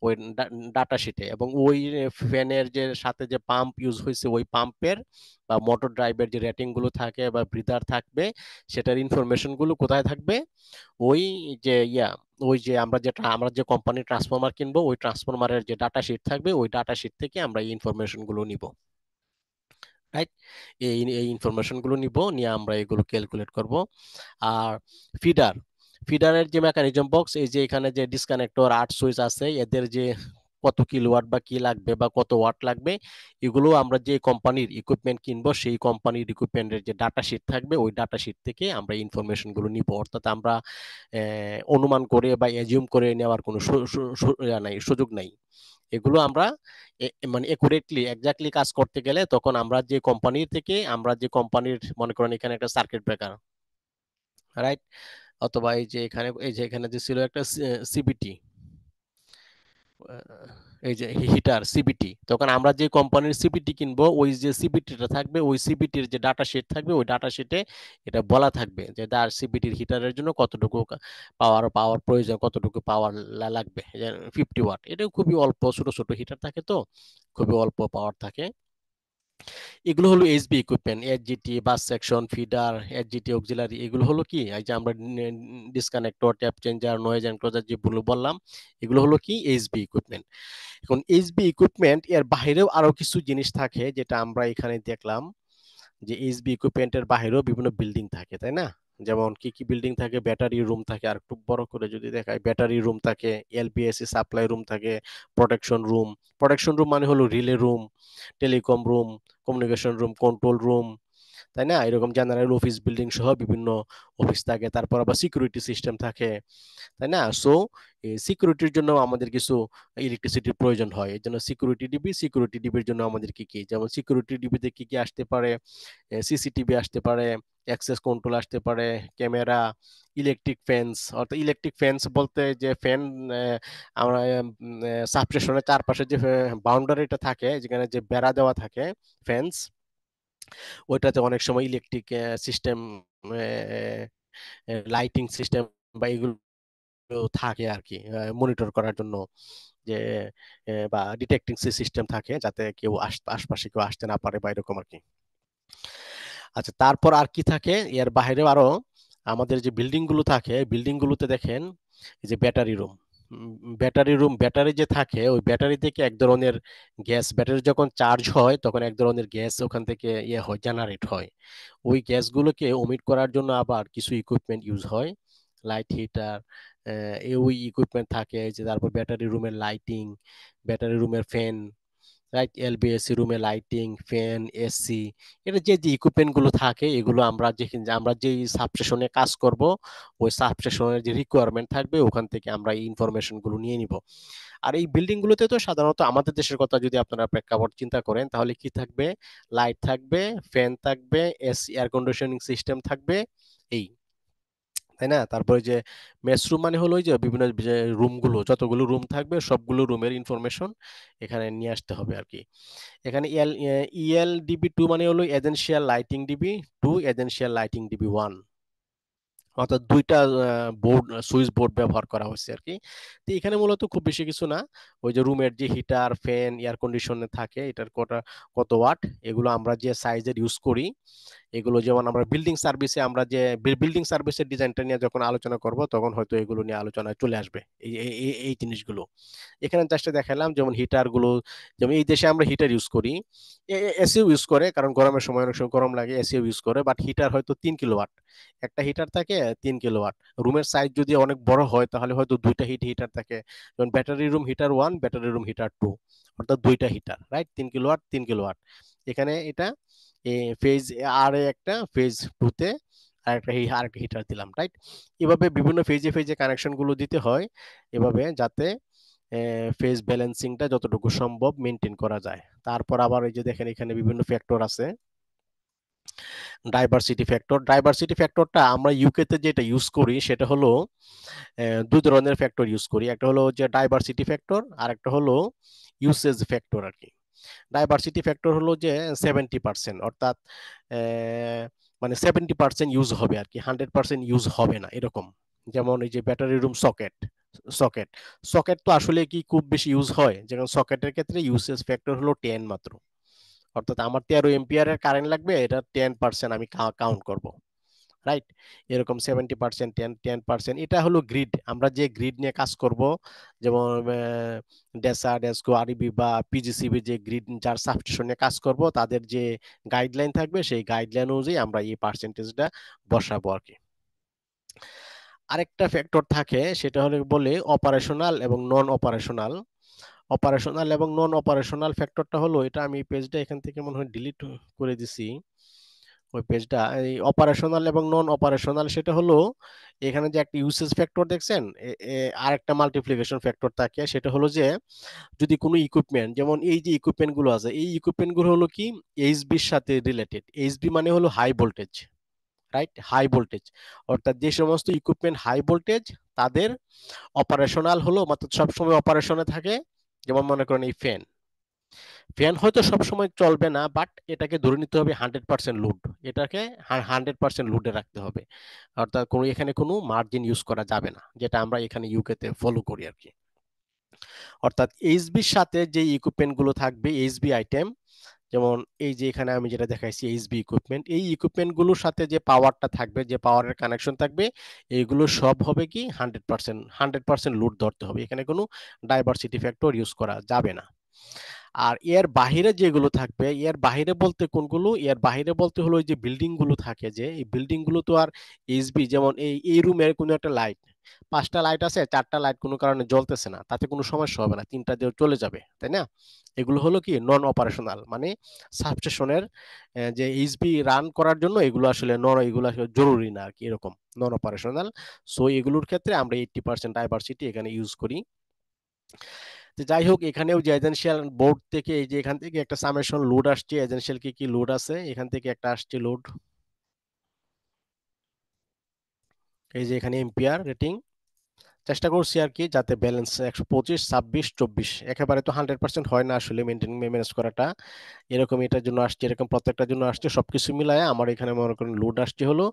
ওই ডাটা শিটে। এবং ওই ফ্যানের যে সাথে যে পাম্প ইউজ হয়েছে, ওই পাম্পের বা মোটর ড্রাইভের যে রেটিং গুলো থাকে বা ব্রিদার থাকবে, সেটার ইনফরমেশন গুলো কোথায় থাকবে, ওই যে ওই যে আমরা যে কোম্পানির ট্রান্সফরমার কিনবো, ওই ট্রান্সফরমারের যে ডাটা শিট থাকবে, ওই ডাটা শিট থেকে আমরা এই ইনফরমেশন গুলো নিব, রাইট। এই ইনফরমেশন গুলো নিব, নিয়ে আমরা এগুলো ক্যালকুলেট করব। আর ফিডার, ফিডারের যে মেকানিজম বক্স, এই যে এখানে যে ডিসকানেক্টর 8 সুইচ আছে, এদের যে কত কিলোওয়াট বা কি লাগবে বা কত ওয়াট লাগবে, এগুলো আমরা যে কোম্পানির ইকুইপমেন্ট কিনবো, সেই কোম্পানির ইকুইপমেন্টের যে ডাটা শিট থাকবে, ওই ডাটা শিট থেকে আমরা ইনফরমেশন গুলো নিব। অর্থাৎ আমরা অনুমান করে বা এজিউম করে নেওয়ার কোনো সুযোগ নাই। এগুলো আমরা মানে একুরেটলি এক্স্যাক্টলি কাজ করতে গেলে, তখন আমরা যে কোম্পানির থেকে, আমরা যে কোম্পানির, মনে করেন এখানে একটা সার্কিট ব্রেকার, রাইট, অথবা এই যে এখানে যে ছিল একটা সিবিটি, এই যে হিটার সিবিটি, তখন আমরা যে কোম্পানির সিবিটি কিনবো, ওই যে সিবিটিটা থাকবে, ওই সিবিটির যে ডাটা শিট থাকবে, ওই ডাটা শিটে এটা বলা থাকবে যে তার সিবিটির হিটারের জন্য কতটুকু পাওয়ার পাওয়ার প্রয়োজন, কতটুকু পাওয়ার লাগবে, 50 ওয়াট, এটা খুবই অল্প, ছোট ছোট হিটার থাকে তো, খুবই অল্প পাওয়ার থাকে। এগুলো হলো এইচবি ইকুইপমেন্ট, এইচজিটি, বাস সেকশন, ফিডার, এইচজিটি অক্সিলারি, এগুলো হলো কি, এই যে আমরা ডিসকানেক্টর, ট্যাপ চেঞ্জার, নয়েজ এনক্লোজার যেগুলো বললাম, এগুলো হলো কি এইচবি ইকুইপমেন্ট। এখন এইচবি ইকুইপমেন্ট এর বাইরেও আরো কিছু জিনিস থাকে, যেটা আমরা এখানে দেখলাম। যে এইচবি ইকুইপমেন্টের বাইরেও বিভিন্ন বিল্ডিং থাকে, তাই না? যেমন কি কি বিল্ডিং থাকে, ব্যাটারি রুম থাকে, আর একটু বড় করে যদি দেখায়, ব্যাটারি রুম থাকে, এলবিএসি সাপ্লাই রুম থাকে, প্রোটেকশন রুম। প্রোটেকশন রুম মানে হলো relay room, telecom room, communication room, control room, তাই না? এরকম জেনারেল অফিস বিল্ডিং সহ বিভিন্ন অফিস থাকে। তারপর আবার সিকিউরিটি সিস্টেম থাকে, তাই না? সো সিকিউরিটির জন্য আমাদের কিছু ইলেকট্রিসিটির প্রয়োজন হয়। এই জন্য সিকিউরিটি ডিবির জন্য আমাদের কি কি, যেমন সিকিউরিটি ডিবিতে কি কি আসতে পারে, সিসিটিভি আসতে পারে, অ্যাক্সেস কন্ট্রোল আসতে পারে, ক্যামেরা, ইলেকট্রিক ফেন্স। অর্থাৎ ইলেকট্রিক ফেন্স বলতে যে ফ্যান আমরা সাবস্টেশনের চারপাশে যে বাউন্ডারিটা থাকে, যেখানে যে বেড়া দেওয়া থাকে, ফেন্স, ওইটাতে অনেক সময় ইলেকট্রিক সিস্টেম, লাইটিং সিস্টেম বা এগুলো থাকে আর কি, মনিটর করার জন্য, যে বা ডিটেক্টিং সিস্টেম থাকে, যাতে কেউ আশপাশে কেউ আসতে না পারে বা এরকম আর কি। আচ্ছা, তারপর আর কি থাকে এর বাইরে? আরো আমাদের যে বিল্ডিং গুলো থাকে, বিল্ডিং গুলোতে দেখেন এই যে ব্যাটারি রুম, ব্যাটারি যে থাকে, ওই ব্যাটারি থেকে এক ধরনের গ্যাস, ব্যাটারি যখন চার্জ হয় তখন এক ধরনের গ্যাস ওখান থেকে ইয়ে হয়, জেনারেট হয়। ওই গ্যাসগুলোকে ওমিট করার জন্য আবার কিছু ইকুইপমেন্ট ইউজ হয়, লাইট হিটার, ওই ইকুইপমেন্ট থাকে। যে তারপর ব্যাটারি রুমের লাইটিং, ব্যাটারি রুমের ফ্যান, রাইট, এলবিএসি রুমে লাইটিং, ফ্যান, এসি, এটা যে যে ইকুইপমেন্ট গুলো থাকে, এগুলো আমরা যে সাবস্টেশনে কাজ করব, ওই সাবস্টেশনের যে রিকোয়ারমেন্ট থাকবে ওখান থেকে আমরা এই ইনফরমেশন গুলো নিয়ে নিব। আর এই বিল্ডিং গুলোতে তো সাধারণত আমাদের দেশের কথা যদি আপনারা প্রেক্ষাপট চিন্তা করেন, তাহলে কি থাকবে? লাইট থাকবে, ফ্যান থাকবে, এসি এয়ার কন্ডিশনিং সিস্টেম থাকবে, এই, তাই না? তারপরে যে মেস রুম মানে হলো ওই যে বিভিন্ন যে রুমগুলো, যতগুলো রুম থাকবে সবগুলো রুমের ইনফরমেশন এখানে নিয়ে আসতে হবে আর কি। এখানে ইএলডিবি 2 মানে হলো এজেন্সিয়াল লাইটিং ডিবি 2, এজেন্সিয়াল লাইটিং ডিবি 1, অর্থাৎ দুইটা বোর্ড, সুইচ বোর্ড ব্যবহার করা হয়েছে আর কি। তো এখানে মূলত খুব বেশি কিছু না, ওই যে রুমের যে হিটার, ফ্যান, এয়ার কন্ডিশনে থাকে, এটার কত ওয়াট, এগুলো আমরা যে সাইজের ইউজ করি, এগুলো যেমন আমরা বিল্ডিং সার্ভিসের ডিজাইনটা নিয়ে যখন আলোচনা করব, তখন হয়তো এগুলো নিয়ে আলোচনায় চলে আসবে, এই জিনিসগুলো। এখানে জাস্ট দেখালাম যেমন হিটার গুলো, যেমন এই দেশে আমরা হিটার ইউজ করি, এসিও ইউজ করে, কারণ গরমের সময় অনেক সময় গরম লাগে, এসিও ইউজ করে, বাট হিটার হয়তো 3 কিলোওয়াট, একটা হিটার থাকে 3 কিলোওয়াট। রুমের সাইজ যদি অনেক বড় হয় তাহলে হয়তো দুইটা হিটার থাকে, যেমন battery room heater 1, battery room heater 2, অর্থাৎ দুইটা হিটার, রাইট, 3 কিলোওয়াট 3 কিলোওয়াট। এখানে এটা ফেজ আর একটা, ফেজ 2 তে আরেকটা হিটার দিলাম, রাইট। এভাবে বিভিন্ন ফেজে ফেজে কানেকশন গুলো দিতে হয়, এভাবে যাতে ফেজ ব্যালেন্সিংটা যতটুকু সম্ভব মেনটেন করা যায়। তারপর আবার এই যে দেখেন এখানে বিভিন্ন ফ্যাক্টর আছে, ডাইভার্সিটি ফ্যাক্টরটা আমরা ইউকে তে যেটা ইউজ করি সেটা হলো দুই ধরনের ফ্যাক্টর ইউজ করি, একটা হলো যে ডাইভার্সিটি ফ্যাক্টর, আর একটা হলো ইউসেজ ফ্যাক্টর আর কি। ডাইভার্সিটি ফ্যাক্টর হলো যে 70%, অর্থাৎ মানে 70% ইউজ হবে আর কি, 100% ইউজ হবে না এরকম। যেমন এই যে ব্যাটারি রুম সকেট সকেট তো আসলে কি খুব বেশি ইউজ হয়, যেমন সকেটের ক্ষেত্রে ইউসেজ ফ্যাক্টর হলো 10 মাত্র, অর্থাৎ আমার 13 এম্পিয়ারের কারেন্ট লাগবে, এটা 10% আমি কাউন্ট করব, রাইট। এরকম 70%, 10%, এটা হলো গ্রিড, আমরা যে গ্রিড নিয়ে কাজ করব, যেমন ডেসা, ডেসকো, আরইবি বা পিজিসিবি, যে গ্রিড যার সাবস্টেশন নিয়ে কাজ করব, তাদের যে গাইডলাইন থাকবে, সেই গাইডলাইন অনুযায়ী আমরা এই পার্সেন্টেজটা বসাবো আর কি। আরেকটা ফ্যাক্টর থাকে, সেটা হলো বলে অপারেশনাল এবং নন অপারেশনাল। অপারেশনাল এবং নন অপারেশনাল ফ্যাক্টরটা হলো, এটা আমি পেজটা এখান থেকে মনে হয় ডিলিট করে দিছি, ওই পেজটা। এই অপারেশনাল এবং নন অপারেশনাল সেটা হলো, এখানে যে একটা ইউসেজ ফ্যাক্টর দেখছেন, আর একটা মাল্টিপ্লিকেশন ফ্যাক্টর থাকে, সেটা হলো যে যদি কোনো ইকুইপমেন্ট, যেমন এই যে ইকুইপমেন্ট গুলো আছে, এই ইকুইপমেন্ট গুলো হলো কি এইচবির সাথে রিলেটেড। এইচবি মানে হলো high voltage, right, high voltage, অর্থাৎ যে সমস্ত ইকুইপমেন্ট হাই ভোল্টেজ তাদের অপারেশনাল হলো, মাত্র সবসময় অপারেশনে থাকে। যেমন মনে করেন এই ফ্যান, ফ্যান হয়তো সবসময় চলবে না, বাট এটাকে ধরে নিতে হবে 100% লোড, এটাকে 100% লোডে রাখতে হবে, অর্থাৎ এখানে কোনো মার্জিন ইউজ করা যাবে না, যেটা আমরা এখানে ইউকে তে ফলো করি আর কি। অর্থাৎ এইচবির সাথে যে ইকুইপমেন্ট গুলো থাকবে, এইচবি আইটেম, যেমন এই যে এখানে আমি যেটা দেখাইছি এইচবি ইকুইপমেন্ট, এই ইকুইপমেন্ট গুলোর সাথে যে পাওয়ারটা থাকবে, যে পাওয়ারের কানেকশন থাকবে, এইগুলো সব হবে কি 100% লোড ধরতে হবে, এখানে কোনো ডাইভার্সিটি ফ্যাক্টর ইউজ করা যাবে না। আর এর বাহিরে যেগুলো থাকবে, এর বাহিরে বলতে কোনগুলো, এর বাহিরে বলতে হলো ওই যে বিল্ডিং গুলো থাকে, যে এই বিল্ডিং গুলো তো আর এইচবি, যেমন এই রুমের কোনো একটা লাইট, 5টা লাইট আছে, 4টা লাইট কোনো কারণে জ্বলতেছে না, তাতে কোনো সমস্যা হবে না, 3টা দিয়ে চলে যাবে, তাই না? এগুলো হলো কি নন অপারেশনাল, মানে সাবস্টেশনের যে এইচবি রান করার জন্য এগুলো আসলে এগুলো আসলে জরুরি না আর কি, এরকম নন অপারেশনাল। সো এগুলোর ক্ষেত্রে আমরা 80% ডাইভার্সিটি এখানে ইউজ করি। তো যাই হোক, এখানেও যে এজেন্সিয়াল বোর্ড থেকে এই যে এখান থেকে একটা সামেশন লোড আসছে, এজেন্সিয়াল কি কি লোড আছে, এখান থেকে একটা আসছে লোড, এই যে এখানে এম্পিয়ার রেটিং, চেষ্টা করছি আর কি যাতে ব্যালেন্স 125, 26, 24, একেবারে তো 100% হয় না আসলে মেনটেন ম্যানেজ করাটা, এরকম এটার জন্য আসছে, এরকম প্রত্যেকটার জন্য আসছে, সবকিছু মিলায় আমার এখানে মনে করেন লোড আসছে হলো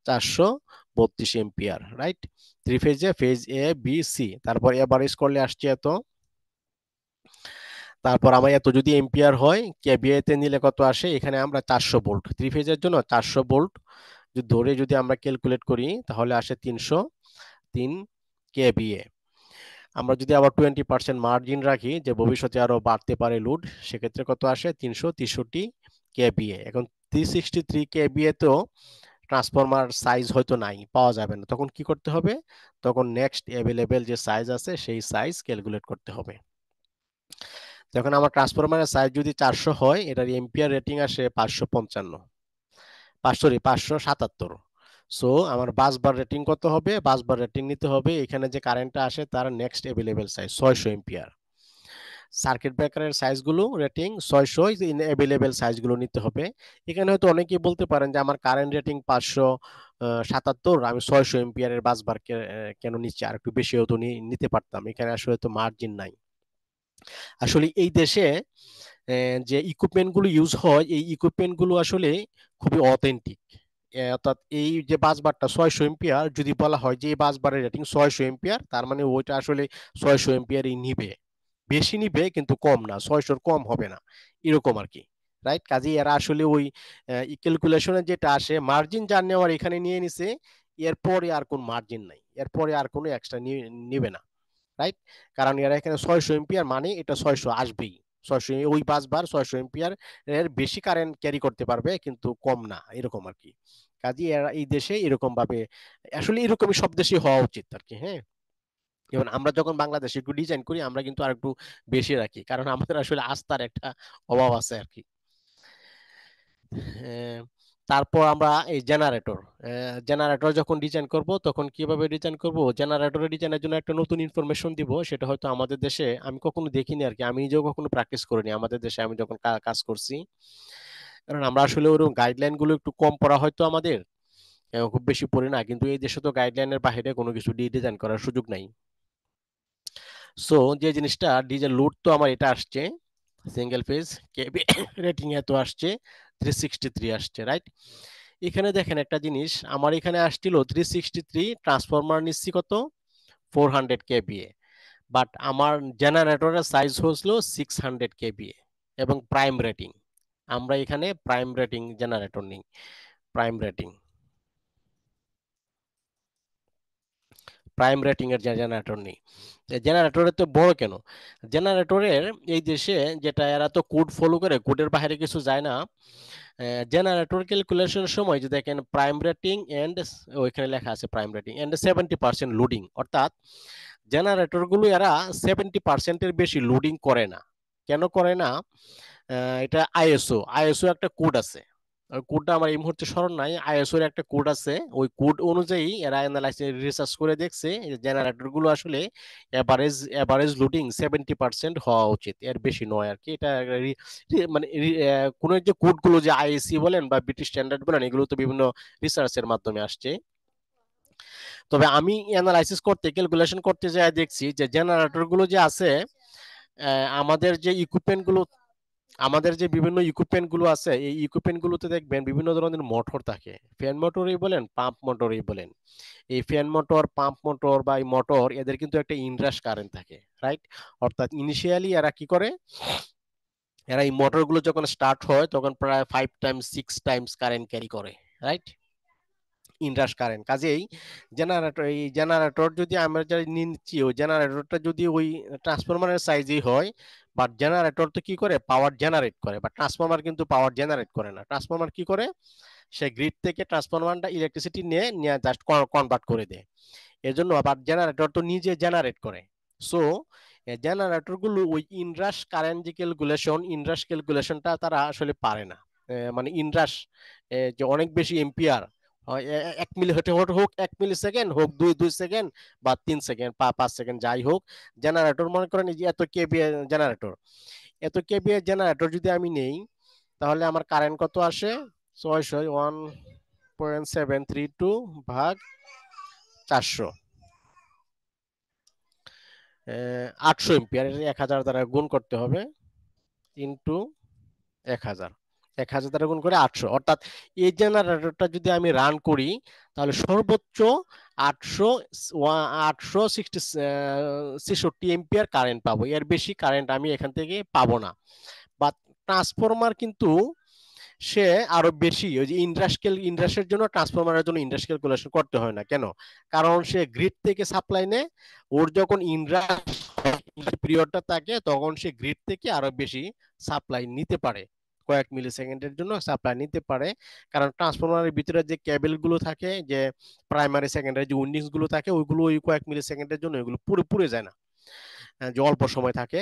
432 এম্পিয়ার, রাইট? থ্রি ফেজে, ফেজ এ বি সি, তারপর এভারেজ করলে আসছে এত, তারপর আমার এত যদি এম্পিয়ার হয়, কেবিএ তে নিলে কত আসে, এখানে আমরা 400 ভোল্ট, থ্রি ফেজের জন্য 400 ভোল্ট ধরে যদি আমরা ক্যালকুলেট করি তাহলে আসে 303 কেবিএ। আমরা যদি আবার 20% মার্জিন রাখি যে ভবিষ্যতে আরো বাড়তে পারে লোড, সেক্ষেত্রে কত আসে, 363 কেবিএ। এখন 363 কেবিএ তো ট্রান্সফরমার সাইজ হয়তো নাই, পাওয়া যাবে না, তখন কি করতে হবে, তখন নেক্সট অ্যাভেলেবেল যে সাইজ আছে সেই সাইজ ক্যালকুলেট করতে হবে। যখন আমার ট্রান্সফরমারের সাইজ যদি 400 হয়, এটার এম্পিয়ার রেটিং আসে 555, 577। সো আমার বাস বার রেটিং কত হবে, বাস বার রেটিং নিতে হবে এখানে যে কারেন্টটা আসে তার next available size 600 ampere. Circuit ব্রেকারের সাইজগুলো রেটিং 600, অ্যাভেলেবেল সাইজগুলো নিতে হবে। এখানে হয়তো অনেকেই বলতে পারেন যে আমার কারেন্ট রেটিং 577, আমি 600 এম্পিয়ারের বাস বার কেন নিচ্ছি, আর একটু বেশিও তো নিতে পারতাম, এখানে আসলে তো মার্জিন নাই। আসলে এই দেশে যে ইকুইপমেন্ট গুলো ইউজ হয়, এই ইকুইপমেন্ট গুলো আসলে খুবই অথেন্টিক। অর্থাৎ এই যে বাসবারটা 600 এম্পিয়ার, যদি বলা হয় যে এই বাসবারের রেটিং 600 এম্পিয়ার, তার মানে ওইটা আসলে 600 এম্পিয়ারই নিবে, বেশি নিবে কিন্তু কম না, 600-র কম হবে না, এরকম আর কি, রাইট? কাজে এরা আসলে ওই ক্যালকুলেশনে যেটা আসে মার্জিন যা নেওয়ার এখানে নিয়ে নিছে, এরপরে আর কোন মার্জিন নাই, এরপরে আর কোনো এক্সট্রা নিবে না, রাইট? কারণ এরা এখানে 600 এম্পিয়ার মানে এটা 600 আসবেই, 600 ওই বাসবার 600 এম্পিয়ার এর বেশি কারেন্ট ক্যারি করতে পারবে কিন্তু কম না, এরকম আর কি। কাজে এরা এই দেশে এরকম ভাবে, আসলে এরকমই সব দেশে হওয়া উচিত আর কি, হ্যাঁ। যেমন আমরা যখন বাংলাদেশে একটু ডিজাইন করি আমরা কিন্তু আর একটু বেশি রাখি, কারণ আমাদের আসলে আস্থার একটা অভাব আছে আর কি। আহ, তারপর আমরা এই জেনারেটর, জেনারেটর যখন ডিজাইন করব তখন কিভাবে ডিজাইন করব, জেনারেটরের ডিজাইনের জন্য একটা নতুন ইনফরমেশন দিব, সেটা হয়তো আমাদের দেশে আমি কখনো দেখিনি আর কি, আমি নিজেও কখনো প্র্যাকটিস করিনি আমাদের দেশে, আমি যখন কাজ করছি, কারণ আমরা আসলে ওরকম গাইডলাইন গুলো একটু কম পড়া হয়তো আমাদের, খুব বেশি পড়ি না, কিন্তু এই দেশে তো গাইডলাইনের বাইরে কোনো কিছু ডিজাইন করার সুযোগ নাই। সো যে জিনিসটা ডিজেল লোড তো আমার এটা আসছে সিঙ্গেল ফেজ, কেবি রেটিং এত আসছে 363 আসছে, রাইট? এখানে দেখেন একটা জিনিস, আমার এখানে আসছিল 363, ট্রান্সফরমার নিচ্ছি কত, 400 কেভিএ, বাট আমার জেনারেটরের সাইজ হচ্ছিল 600 কেভিএ এবং প্রাইম রেটিং, আমরা এখানে প্রাইম রেটিং জেনারেটর নিই, প্রাইম রেটিং, প্রাইম রেটিং এর জেনারেটর নেই। জেনারেটরের তো বড় কেন, জেনারেটরের এই দেশে যেটা এরা তো কোড ফলো করে, কোডের বাইরে কিছু যায় না। জেনারেটর ক্যালকুলেশনের সময় যে দেখেন প্রাইম রেটিং এন্ড, ওইখানে লেখা আছে প্রাইম রেটিং এন্ড 70% লোডিং, অর্থাৎ জেনারেটর গুলো এরা 70%-এর বেশি লোডিং করে না। কেন করে না, এটা আইএসও একটা কোড আছে, ওই কোডটা আমার এই মুহূর্তে স্মরণ নাই, আইএসও এর একটা কোড আছে, ওই কোড অনুযায়ী এরা অ্যানালাইসিস রিসার্চ করে দেখছে জেনারেটর গুলো আসলে এভারেজ লোডিং 70% হওয়া উচিত, এর বেশি নয় আর কি। এটা মানে কোন যে কোড গুলো যে আইএসসি বলেন বা ব্রিটিশ স্ট্যান্ডার্ড বলেন, এগুলো তো বিভিন্ন রিসার্চের মাধ্যমে আসছে। তবে আমি অ্যানালাইসিস করতে, ক্যালকুলেশন করতে যাই দেখছি যে জেনারেটর গুলো যে আছে, আমাদের যে ইকুইপমেন্ট গুলো, আমাদের যে বিভিন্ন ইকুইপমেন্ট গুলো আছে, এই ইকুইপমেন্ট গুলোতে দেখবেন বিভিন্ন ধরনের মোটর থাকে, ফ্যান মোটরই বলেন, পাম্প মোটরই বলেন, এই ফ্যান মোটর, পাম্প মোটর বা এই মোটর, এদের কিন্তু একটা ইনরাশ কারেন্ট থাকে, রাইট? অর্থাৎ ইনিশিয়ালি এরা কি করে, এরা এই মোটর গুলো যখন স্টার্ট হয় তখন প্রায় 5 টাইমস 6 টাইমস কারেন্ট ক্যারি করে, রাইট? ইনরাশ কারেন্ট। কাজেই জেনারেটর যদি আমরা যা নিচ্ছি, ওই জেনারেটরটা যদি ওই ট্রান্সফরমারের সাইজই হয়, বাট জেনারেটর তো কি করে, পাওয়ার জেনারেট করে, বাট ট্রান্সফরমার কিন্তু পাওয়ার জেনারেট করে না। ট্রান্সফরমার কি করে, সে গ্রিড থেকে ট্রান্সফরমারটা ইলেকট্রিসিটি নিয়ে নিয়ে জাস্ট কনভার্ট করে দেয়। এজন্য আবার জেনারেটর তো নিজে জেনারেট করে। সো জেনারেটর গুলো ওই ইনরাশ কারেন্ট যে ক্যালকুলেশন, ইনরাশ ক্যালকুলেশনটা তারা আসলে পারে না। মানে ইনরাশ যে অনেক বেশি এম্পিয়ার হয়, 1 মিলি হতে হোক 1 মিলি সেকেন্ড হোক, 2 সেকেন্ড বা 3 সেকেন্ড 5 সেকেন্ড যাই হোক, জেনারেটর মনে করেন এই যে এত কেবিএ জেনারেটর, এত কেবিএ জেনারেটর যদি আমি নেই, তাহলে আমার কারেন্ট কত আসে, 1.732 ভাগ 400, 800 এম্পিয়ার, 1000 দ্বারা গুণ করতে হবে, ইন্টু 1000, 1000 দ্বারা গুণ করে 800, অর্থাৎ এই জেনারেটরটা যদি আমি রান করি, তাহলে সর্বোচ্চ 800 866 এম্পিয়ার কারেন্ট পাবো, এর বেশি কারেন্ট আমি এখান থেকে পাবো না। বা ট্রান্সফরমার কিন্তু সে আরো বেশি, ওই যে ইন্ডাস্ট্রিয়াল জন্য, ট্রান্সফরমারের জন্য ইন্ডাস্ট্রিয়াল ক্যালকুলেশন করতে হয় না। কেন? কারণ সে গ্রিড থেকে সাপ্লাই নেয়, ওর যখন ইন্ডাস্ট্রি পিরিয়ডটা থাকে তখন সে গ্রিড থেকে আরো বেশি সাপ্লাই নিতে পারে, কয়েক মিলি সেকেন্ডের জন্য সাপ্লাই নিতে পারে। কারণ ট্রান্সফরমারের ভিতরে যে কেবল গুলো থাকে, যে প্রাইমারি সেকেন্ডারি যে উইন্ডিংস গুলো থাকে, ওইগুলো ওই কয়েক মিলি সেকেন্ডের জন্য ওইগুলো পুরো পুড়ে যায় না, যে অল্প সময় থাকে।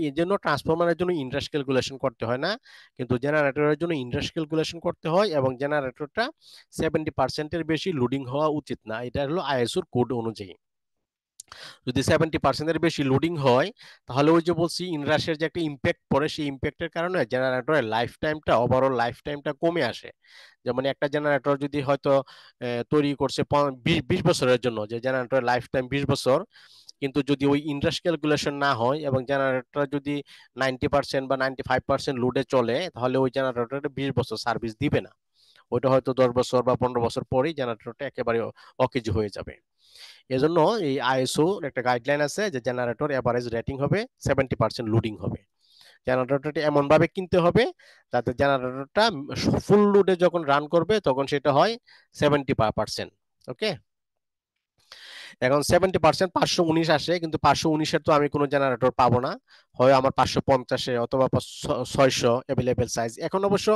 এই জন্য ট্রান্সফরমারের জন্য ইন্টারেস্ট ক্যালকুলেশন করতে হয় না, কিন্তু জেনারেটরের জন্য ইন্টারেস্ট ক্যালকুলেশন করতে হয়, এবং জেনারেটরটা 70%-এর বেশি লোডিং হওয়া উচিত না, এটা হলো আইএসওর কোড অনুযায়ী। যদি 70%-এর বেশি লোডিং হয়, তাহলে ওই যে বলছি ইনরাশের যে একটা ইম্প্যাক্ট পড়ে, সেই ইম্প্যাক্টের কারণে জেনারেটরের লাইফ টাইমটা, ওভারঅল লাইফ টাইমটা কমে আসে। যেমন একটা জেনারেটর যদি হয়তো তৈরি করছে 20 বছরের জন্য, যে জেনারেটরের লাইফ টাইম 20 বছর, কিন্তু যদি ওই ইন্টারেস্ট ক্যালকুলেশন না হয় এবং জেনারেটর যদি 90% বা 95% লোডে চলে, তাহলে ওই জেনারেটরটা 20 বছর সার্ভিস দিবে না। ওইটা হয়তো 10 বছর বা 15 বছর পরেই জেনারেটরটা একেবারে অকেজ হয়ে যাবে। এজন্য এই আইএসও একটা গাইডলাইন আছে যে জেনারেটর এভারেজ রেটিং হবে 70% লোডিং হবে। জেনারেটরটা এমন ভাবে কিনতে হবে যাতে জেনারেটরটা ফুল লোডে যখন রান করবে তখন সেটা হয় 70%। ওকে, এখন 70% 519 আসে, কিন্তু 519-এর তো আমি কোনো জেনারেটর পাবো না, হয় আমার 550-এ অথবা 600 অ্যাভেলেবেল সাইজ। এখন অবশ্য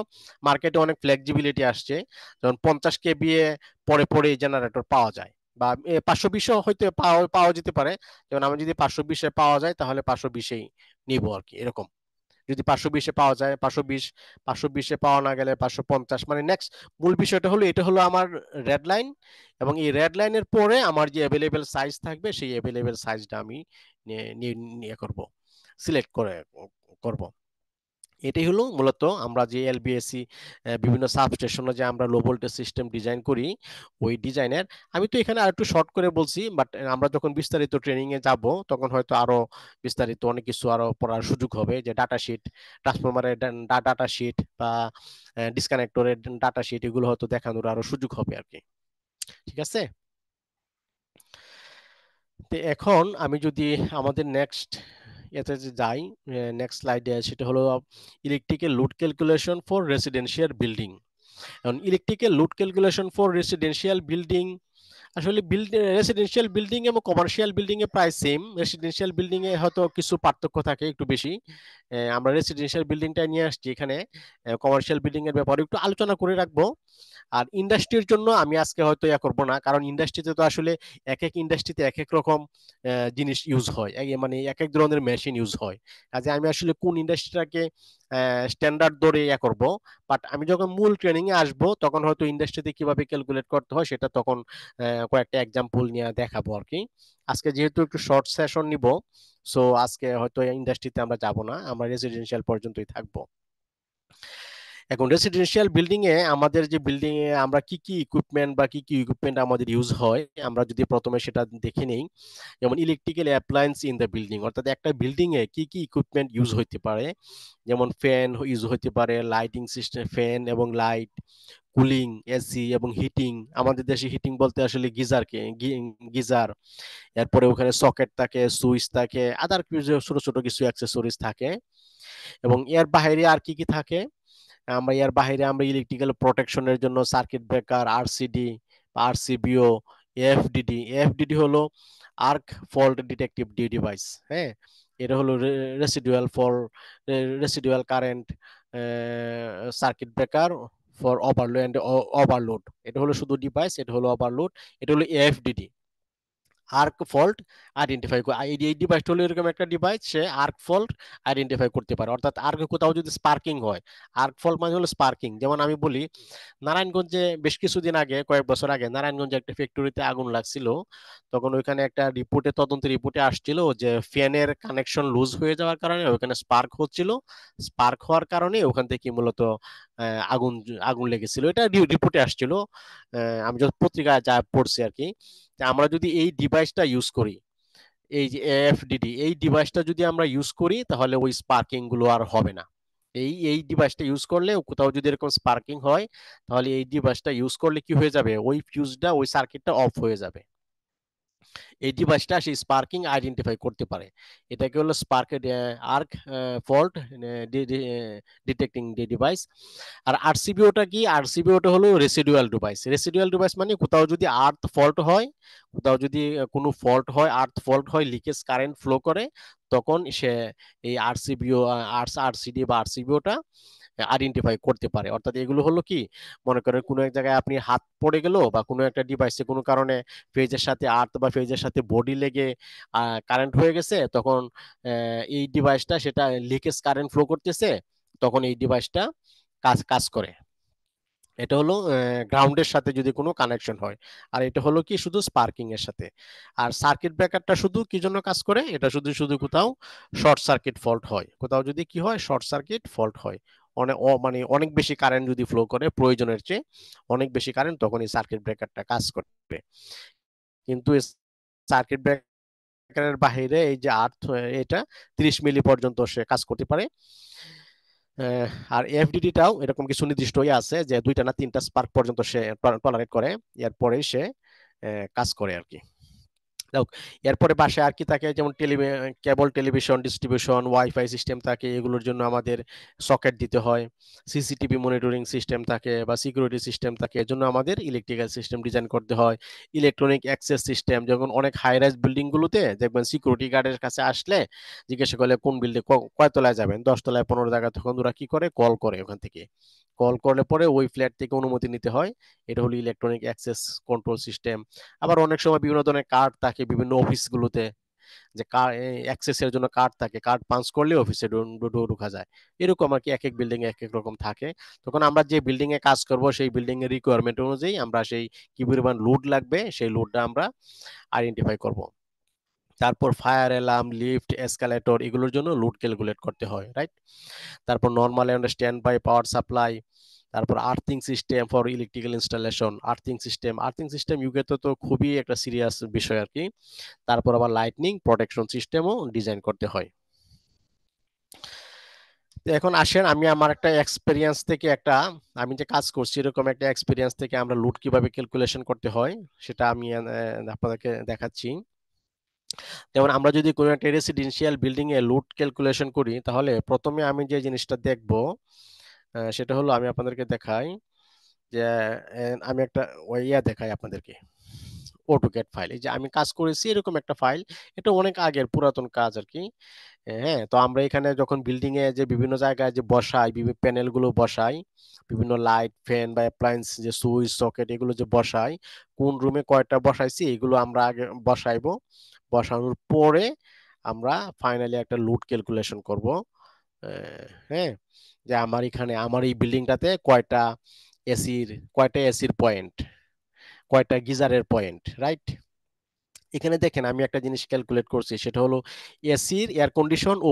মার্কেটে অনেক ফ্লেক্সিবিলিটি আসছে, যেমন 50 কেভিএ পরে পরে জেনারেটর পাওয়া যায়, বা 520-ও হয়তো পাওয়া পাওয়া যেতে পারে। যেমন আমি যদি 520-এ পাওয়া যায় তাহলে 520-এই নিব আর কি, এরকম। যদি 520-এ পাওয়া যায় 520, 520-এ পাওয়া না গেলে 550, মানে নেক্সট মূল বিষয়টা হলো এটা হলো আমার রেড লাইন, এবং এই রেড লাইনের পরে আমার যে অ্যাভেলেবেল সাইজ থাকবে সেই অ্যাভেলেবেল সাইজটা আমি নিয়ে করব, সিলেক্ট করে করব। এটাই হলো মূলত আমরা যে এলবিএসি বিভিন্ন সাবস্টেশনে যে আমরা লো ভোল্টেজ সিস্টেম ডিজাইন করি, ওই ডিজাইনের। আমি তো এখানে আর একটু শর্ট করে বলছি, বাট আমরা যখন বিস্তারিত ট্রেনিং এ যাব তখন হয়তো আরো বিস্তারিত অনেক কিছু আরো পড়ার সুযোগ হবে, যে ডাটা শিট, ট্রান্সফরমারের ডাটা শিট বা ডিসকানেক্টরের ডাটা শিট, এগুলো হয়তো দেখানোর আরো সুযোগ হবে আর কি। ঠিক আছে, তো এখন আমি যদি আমাদের নেক্সট এতে যে যাই, নেক্সট স্লাইডে, সেটা হলো electrical load calculation for residential building. এখন electrical load calculation for residential building, আসলে রেসিডেন্সিয়াল বিল্ডিং এবং কমার্শিয়াল বিল্ডিং এ প্রায় সেম। রেসিডেন্সিয়াল বিল্ডিং এ হয়তো কিছু পার্থক্য থাকে একটু বেশি। আমরা রেসিডেন্সিয়াল বিল্ডিংটা নিয়ে আসছি এখানে, কমার্শিয়াল বিল্ডিং এর ব্যাপারে একটু আলোচনা করে রাখবো। আর ইন্ডাস্ট্রির জন্য আমি আজকে হয়তো করব না, কারণ ইন্ডাস্ট্রিতে তো আসলে এক এক ইন্ডাস্ট্রিতে এক এক রকম জিনিস ইউজ হয়, মানে এক এক ধরনের মেশিন ইউজ হয়। কাজে আমি আসলে কোন ইন্ডাস্ট্রিটাকে স্ট্যান্ডার্ড ধরে করব, বাট আমি যখন মূল ট্রেনিং এ আসবো তখন হয়তো ইন্ডাস্ট্রিতে কিভাবে ক্যালকুলেট করতে হয় সেটা তখন কয়েকটা এক্সাম্পল নিয়ে দেখাবো আর কি। আজকে যেহেতু একটু শর্ট সেশন নিব, সো আজকে হয়তো ইন্ডাস্ট্রিতে আমরা যাব না, আমরা রেসিডেন্সিয়াল পর্যন্তই থাকবো। এখন রেসিডেন্সিয়াল বিল্ডিং এ আমাদের যে বিল্ডিং এ আমরা কি কি ইকুইপমেন্ট বা কি কি ইকুইপমেন্ট আমাদের ইউজ হয়, আমরা যদি প্রথমে সেটা দেখে নেই। যেমন electrical appliance in the building, অর্থাৎ একটা বিল্ডিং এ কি কি ইকুইপমেন্ট ইউজ হতে পারে। যেমন ফ্যান ইউজ হতে পারে, লাইটিং সিস্টেম, ফ্যান এবং লাইট, কুলিং, এসি এবং হিটিং। আমাদের দেশে হিটিং বলতে আসলে গিজার। এরপরে ওখানে সকেট থাকে, সুইচ থাকে, আদার কিছু ছোট ছোট কিছু অ্যাক্সেসরিজ থাকে। এবং এর বাইরে আর কি কি থাকে, এর বাইরে আমরা ইলেকট্রিক্যাল প্রোটেকশনের জন্য circuit breaker, RCD, RCBO, FDD. FDD হলো আর্ক ফল্ট ডিটেকটিভ ডিভাইস। হ্যাঁ, এটা হলো residual for residual current circuit breaker for overload and overload. এটা হলো শুধু ডিভাইস, এটা হলো ওভারলোড, এটা হলো এএফডিডি, আর্ক ফল্ট আইডেন্টিফাই করে। এই ডিভাইসটা হলো এরকম একটা ডিভাইস, সে আর্ক ফল্ট আইডেন্টিফাই করতে পারে। অর্থাৎ আর্কে কোথাও যদি স্পার্কিং হয়, আর্ক ফল্ট মানে হলো স্পার্কিং। যেমন আমি বলি, নারায়ণগঞ্জে বেশ কিছুদিন আগে, কয়েক বছর আগে নারায়ণগঞ্জে একটা ফ্যাক্টরিতে আগুন লাগছিল। তখন ওইখানে একটা রিপোর্টে, তদন্ত রিপোর্টে আসছিল যে ফ্যানের কানেকশন লুজ হয়ে যাওয়ার কারণে ওইখানে স্পার্ক হচ্ছিল। স্পার্ক হওয়ার কারণে ওখান থেকে মূলত আগুন আগুন লেগেছিল, এটা রিপোর্টে আসছিল। আমি যত পত্রিকায় যা পড়ছি আর কি। আমরা যদি এই ডিভাইসটা ইউজ করি, এই যে এএফডিডি, এই ডিভাইসটা যদি আমরা ইউজ করি, তাহলে ওই স্পার্কিং গুলো আর হবে না। এই ডিভাইসটা ইউজ করলে কোথাও যদি এরকম স্পার্কিং হয়, তাহলে এই ডিভাইসটা ইউজ করলে কি হয়ে যাবে, ওই ফিউজটা, ওই সার্কিটটা অফ হয়ে যাবে। এই ডিভাইসটা সেই স্পার্কিং আইডেন্টিফাই করতে পারে। এটাকে হলো spark arc fault detecting device. আর আরসিবিওটা কি, আরসিবিওটা হলো রেসিডুয়াল ডিভাইস। রেসিডুয়াল ডিভাইস মানে কোথাও যদি আর্থ ফল্ট হয়, কোথাও যদি কোনো ফল্ট হয়, আর্থ ফল্ট হয়, লিকেজ কারেন্ট ফ্লো করে, তখন সে এই আরসিবিও, আরসিডি বা আরসিবিওটা আইডেন্টিফাই করতে পারে। অর্থাৎ এগুলো হলো কি, মনে করেন কোনো এক জায়গায় আপনি হাত পড়ে গেল, বা কোনো একটা ডিভাইসে কোনো কারণে ফেজের সাথে আর্থ বা ফেজের সাথে বডি লেগে কারেন্ট হয়ে গেছে, তখন এই ডিভাইসটা সেটা লিকেজ কারেন্ট ফ্লো করতেছে, তখন এই ডিভাইসটা কাজ কাজ করে। এটা হলো গ্রাউন্ডের সাথে যদি কোনো কানেকশন হয়। আর এটা হলো কি শুধু স্পার্কিং এর সাথে। আর সার্কিট ব্রেকারটা শুধু কি জন্য কাজ করে, এটা শুধু শুধু কোথাও শর্ট সার্কিট ফল্ট হয়, কোথাও যদি কি হয়, শর্ট সার্কিট ফল্ট হয়, অনেক মানে অনেক বেশি কারেন্ট যদি ফ্লো করে প্রয়োজনের চেয়ে অনেক বেশি কারেন্ট, তখন এই সার্কিট ব্রেকারটা কাজ করবে। কিন্তু সার্কিট ব্রেকারের বাইরে এই যে আর্থ, এটা 30 মিলি পর্যন্ত সে কাজ করতে পারে। আর এফডিডিটাও এরকম কিছু নির্দিষ্ট আছে যে 2টা না 3টা স্পার্ক পর্যন্ত সে টলারেট করে, এরপরে সে কাজ করে আর কি। এরপরে বাসায় আর কি থাকে, যেমন কেবল টেলিভিশন ডিস্ট্রিবিউশন, ওয়াইফাই সিস্টেম থাকে, এগুলোর জন্য আমাদের সকেট দিতে হয়। সিসিটিভি মনিটরিং সিস্টেম থাকে বা সিকিউরিটি সিস্টেম থাকে, এর জন্য আমাদের ইলেকট্রিক্যাল সিস্টেম ডিজাইন করতে হয়। ইলেকট্রনিক অ্যাক্সেস সিস্টেম, যখন অনেক হাই রাইজ বিল্ডিং গুলোতে দেখবেন সিকিউরিটি গার্ডের কাছে আসলে জিজ্ঞাসা করলে কোন বিল্ডিং, কয় তলায় যাবেন, 10 তলায় 15 জায়গা, তখন ওরা কি করে, কল করে, ওখান থেকে কল করলে পরে ওই ফ্ল্যাট থেকে অনুমতি নিতে হয়। এটা হলো ইলেকট্রনিক অ্যাক্সেস কন্ট্রোল সিস্টেম। আবার অনেক সময় বিভিন্ন ধরনের কার্ড থাকে বিভিন্ন অফিসগুলোতে, যে অ্যাক্সেসের জন্য কার্ড থাকে, কার্ড পাঞ্চ করলে অফিসে ঢোকা যায়। এরকম আর কি, এক এক বিল্ডিং এ এক এক রকম থাকে। তখন আমরা যে বিল্ডিং এ কাজ করব, সেই বিল্ডিং এর রিকোয়ারমেন্ট অনুযায়ী আমরা সেই কি পরিমাণ লোড লাগবে, সেই লোডটা আমরা আইডেন্টিফাই করব। তারপর ফায়ার অ্যালার্ম, লিফট, এসকালেটর, এগুলোর জন্য লোড ক্যালকুলেট করতে হয়, রাইট। তারপর normal and standby power supply. তারপর earthing system for electrical installation, earthing system UK তো খুবই একটা সিরিয়াস বিষয় আর কি। তারপর আবার লাইটনিং প্রোটেকশন সিস্টেমও ডিজাইন করতে হয়। তো এখন আসেন, আমি আমার একটা এক্সপেরিয়েন্স থেকে একটা, আমি যে কাজ করছি এরকম একটা এক্সপেরিয়েন্স থেকে আমরা লোড কিভাবে ক্যালকুলেশন করতে হয় সেটা আমি আপনাদেরকে দেখাচ্ছি। যেমন আমরা যদি কোনো একটা রেসিডেন্সিয়াল বিল্ডিং এ লোড ক্যালকুলেশন করি, তাহলে প্রথমে আমি যে জিনিসটা দেখব সেটা হলো, আমি আপনাদেরকে দেখাই যে আমি একটা ইয়া দেখাই আপনাদেরকে, অটোক্যাড ফাইল। এই যে আমি কাজ করেছি এরকম একটা ফাইল, এটা অনেক আগের পুরাতন কাজ আর কি। হ্যাঁ, তো আমরা এখানে যখন বিল্ডিং এ যে বিভিন্ন জায়গায় যে বসাই, বিভিন্ন প্যানেল গুলো বসাই, বিভিন্ন লাইট, ফ্যান বা অ্যাপ্লায়েন্স, যে সুইচ সকেট, এগুলো যে বসাই, কোন রুমে কয়টা বসাইছি এগুলো আমরা আগে বসাইবো। বসানোর পরে আমরা ফাইনালি একটা লোড ক্যালকুলেশন করব। হ্যাঁ, যে আমার এখানে, আমার এই বিল্ডিংটাতে কয়টা এসির পয়েন্ট, কয়টা গিজারের পয়েন্ট, রাইট। এখানে দেখেন আমি একটা জিনিস ক্যালকুলেট করছি, সেটা হলো এসির এয়ার কন্ডিশন ও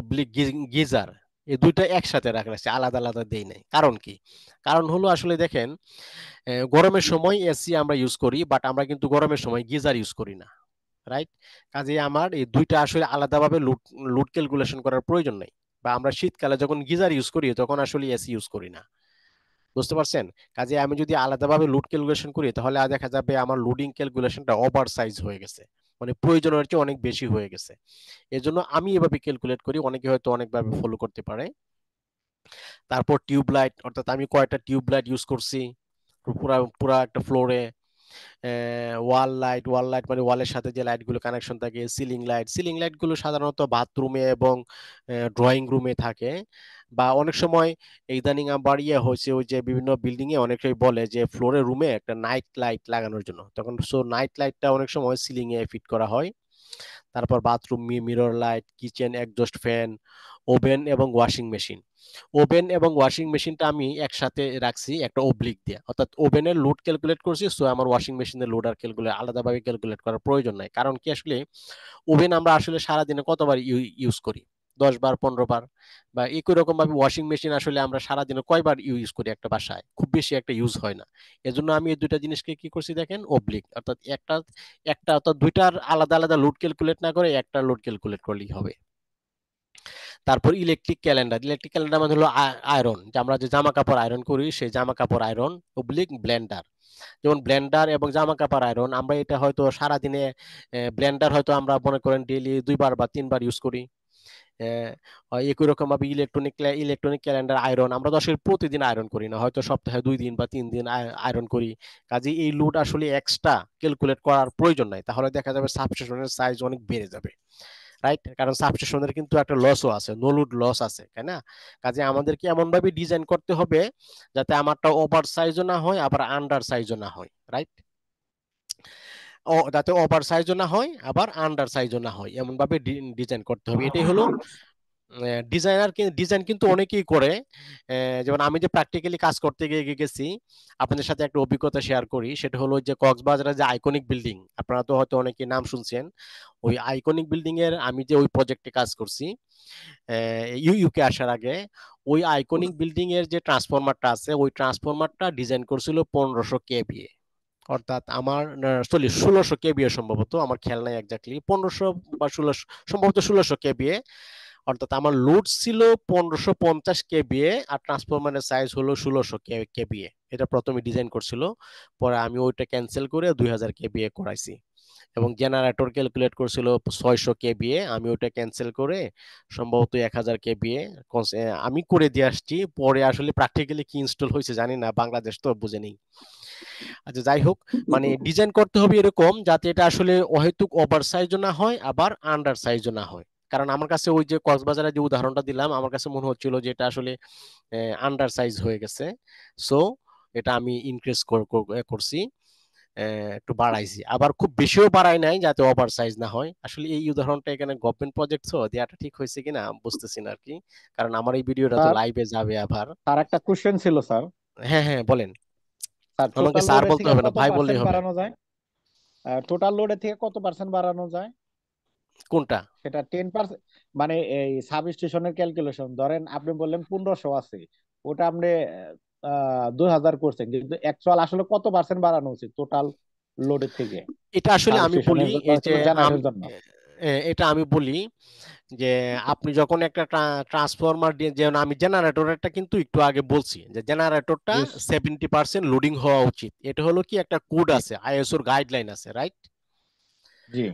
গিজার, এই দুইটা একসাথে রাখছি, আলাদা আলাদা দেই নাই। কারণ কি? কারণ হলো আসলে দেখেন, গরমের সময় এসি আমরা ইউজ করি, বাট আমরা কিন্তু গরমের সময় গিজার ইউজ করি না, রাইট। কাজে আমার এই দুইটা আসলে আলাদাভাবে লোড লোড ক্যালকুলেশন করার প্রয়োজন নেই। বা আমরা শীতকালে যখন গিজার ইউজ করি, তখন আসলে এসি ইউজ করি না। বুঝতে পারছেন? কাজে আমি যদি আলাদাভাবে লোড ক্যালকুলেশন করি, তাহলে দেখা যাবে আমার লোডিং ক্যালকুলেশনটা ওভার সাইজ হয়ে গেছে, মানে প্রয়োজনের চেয়ে অনেক বেশি হয়ে গেছে। এজন্য আমি এভাবে ক্যালকুলেট করি, অনেকে হয়তো অনেকভাবে ফলো করতে পারে। তারপর টিউব লাইট, অর্থাৎ আমি কয়টা টিউব লাইট ইউজ করছি পুরা পুরা একটা ফ্লোরে। ওয়াল লাইট মানে ওয়ালের সাথে যে লাইটগুলো কানেকশন থাকে, সিলিং লাইট গুলো সাধারণত বাথরুমে এবং ড্রয়িং রুমে থাকে। বা অনেক সময় ইদানিং আবার ইয়ে হয়েছে, ওই যে বিভিন্ন বিল্ডিং এ অনেকেই বলে যে ফ্লোরে রুমে একটা নাইট লাইট লাগানোর জন্য, তখন সো নাইট লাইটটা অনেক সময় সিলিং এ ফিট করা হয়। তারপর bathroom mirror light, kitchen exhaust fan, oven এবং ওয়াশিং মেশিন। ওভেন এবং ওয়াশিং মেশিনটা আমি একসাথে রাখছি একটা ওব্লিক দিয়ে, অর্থাৎ ওভেনের লোড ক্যালকুলেট করছি, সো আমার ওয়াশিং মেশিনের লোড আর ক্যালকুলেট আলাদাভাবে ক্যালকুলেট করার প্রয়োজন নাই। কারণ কি আসলে ওভেন আমরা আসলে সারাদিনে কতবার ইউজ করি, 10 বার 15 বার। বা একই রকম ভাবে ওয়াশিং মেশিন আসলে আমরা সারাদিনে কয়বার ইউজ করি একটা বাসায়, খুব বেশি একটা ইউজ হয় না। এজন্য আমি এই দুইটা জিনিসকে কি করছি দেখেন, ওব্লিক, অর্থাৎ একটা একটা অর্থাৎ দুইটার আলাদা আলাদা লোড ক্যালকুলেট না করে একটা লোড ক্যালকুলেট করলেই হবে। তারপর ইলেকট্রিক ক্যালেন্ডার মানে হলো আয়রন, যে আমরা যে জামা কাপড় আয়রন করি সেই জামা কাপড় আয়রন, ওব্লিক ব্লেন্ডার। যেমন ব্লেন্ডার এবং জামা কাপড় আয়রন আমরা এটা হয়তো সারাদিনে, ব্লেন্ডার হয়তো আমরা মনে করেন ডেইলি 2 বার বা 3 বার ইউজ করি। একই রকম ভাবে ইলেকট্রনিক ক্যালেন্ডার আয়রন আমরা তো আসলে প্রতিদিন আয়রন করি না, হয়তো সপ্তাহে 2 দিন বা 3 দিন আয়রন করি। কাজে এই লোড আসলে এক্সট্রা ক্যালকুলেট করার প্রয়োজন নাই, তাহলে দেখা যাবে সাবস্টেশনের সাইজ অনেক বেড়ে যাবে। রাইট, কারণ সাবস্টেশনের কিন্তু একটা লসও আছে, নো লোড লস আছে, তাই না? কাজে আমাদেরকে এমন ভাবে ডিজাইন করতে হবে যাতে আমারটা ওভার সাইজও না হয় আবার আন্ডার সাইজও না হয়। রাইট, ও যাতে ওভার সাইজও না হয় আবার আন্ডার সাইজও না হয়, এমন ভাবে ডিজাইন করতে হবে। এটাই হলো ডিজাইন কিন্তু অনেকেই করে। যেমন আমি যে প্র্যাকটিক্যালি কাজ করতে গিয়ে গেছি, আপনাদের সাথে একটা অভিজ্ঞতা শেয়ার করি। সেটা হলো যে কক্সবাজারের যে আইকনিক বিল্ডিং, আপনারা তো হয়তো অনেকে নাম শুনছেন। ওই আইকনিক বিল্ডিং এর আমি যে ওই প্রজেক্টে কাজ করছি ইউকে আসার আগে, ওই আইকনিক বিল্ডিং এর যে ট্রান্সফরমারটা আছে ওই ট্রান্সফরমারটা ডিজাইন করছিল 1500 কেভিএ। অর্থাৎ আমার সরি 1600 কেভিএ, সম্ভবত আমার খেয়াল নাই এক্স্যাক্টলি, 1500 বা 1600, সম্ভবত 1600 কেভিএ। অর্থাৎ আমার লোড ছিল 1550 কেভিএ আর ট্রান্সফরমারের সাইজ হলো 1600 কেভিএ। এটা প্রথমে ডিজাইন করছিল, পরে আমি ওইটা ক্যান্সেল করে 2000 কেভিএ করাইছি। এবং জেনারেটর ক্যালকুলেট করছিল 600 কেভিএ, আমি ওটা ক্যান্সেল করে সম্ভবত 1000 কেভিএ আমি করে দিয়ে আসছি। পরে আসলে প্র্যাকটিক্যালি কি ইনস্টল হয়েছে জানি না, বাংলাদেশ তো বুঝে নেই। আচ্ছা যাই হোক, মানে ডিজাইন করতে হবে এরকম যাতে এটা আসলে অহেতুক ওভার সাইজও না হয় আবার আন্ডার সাইজও না হয়। কারণ আমার কাছে ওই যে কক্সবাজারের যে উদাহরণটা দিলাম, আমার কাছে মনে হচ্ছিল যে এটা আসলে আন্ডার সাইজ হয়ে গেছে। সো এটা আমি ইনক্রিজ করছি, একটু বাড়াইছি, আবার খুব বেশিও বাড়াই নাই যাতে ওভার সাইজ না হয়। আসলে এই উদাহরণটা এখানে গভর্নমেন্ট প্রজেক্ট তো দেওয়াটা ঠিক হয়েছে কিনা বুঝতেছি না আর কি, কারণ আমার এই ভিডিওটা তো স্যার, লাইভে যাবে আবার। তার একটা কোশ্চেন ছিল স্যার। হ্যাঁ হ্যাঁ বলেন। স্যার, আমাকে টোটাল স্যার লোডের বলতে থেকে হবে না, কত ভাই বললেই পার্সেন্ট হবে। বাড়ানো যায়? টোটাল লোডের থেকে কত পার্সেন্ট বাড়ানো যায়? কোনটা? সেটা 10%, মানে এই সাব স্টেশনের ক্যালকুলেশন ধরেন আপনি বললেন 1500 আছে, ওটা আপনি 2000 করছেন, কিন্তু অ্যাকচুয়াল আসলে কত পার্সেন্ট বাড়ানো উচিত টোটাল লোডের থেকে? এটা আসলে সাব আমি বলি, স্টেশনের জন্য এই যে কিংবা জেনারেটরের জন্য? এটা আমি বলি যে আপনি যখন একটা ট্রান্সফরমার দিয়ে, যেমন আমি জেনারেটরটা কিন্তু একটু আগে বলছি যে জেনারেটরটা জি। 70% লোডিং হওয়া উচিত। এটা হলো কি একটা কোড জি। আছে, আইএসওর গাইডলাইন আছে, রাইট? জি।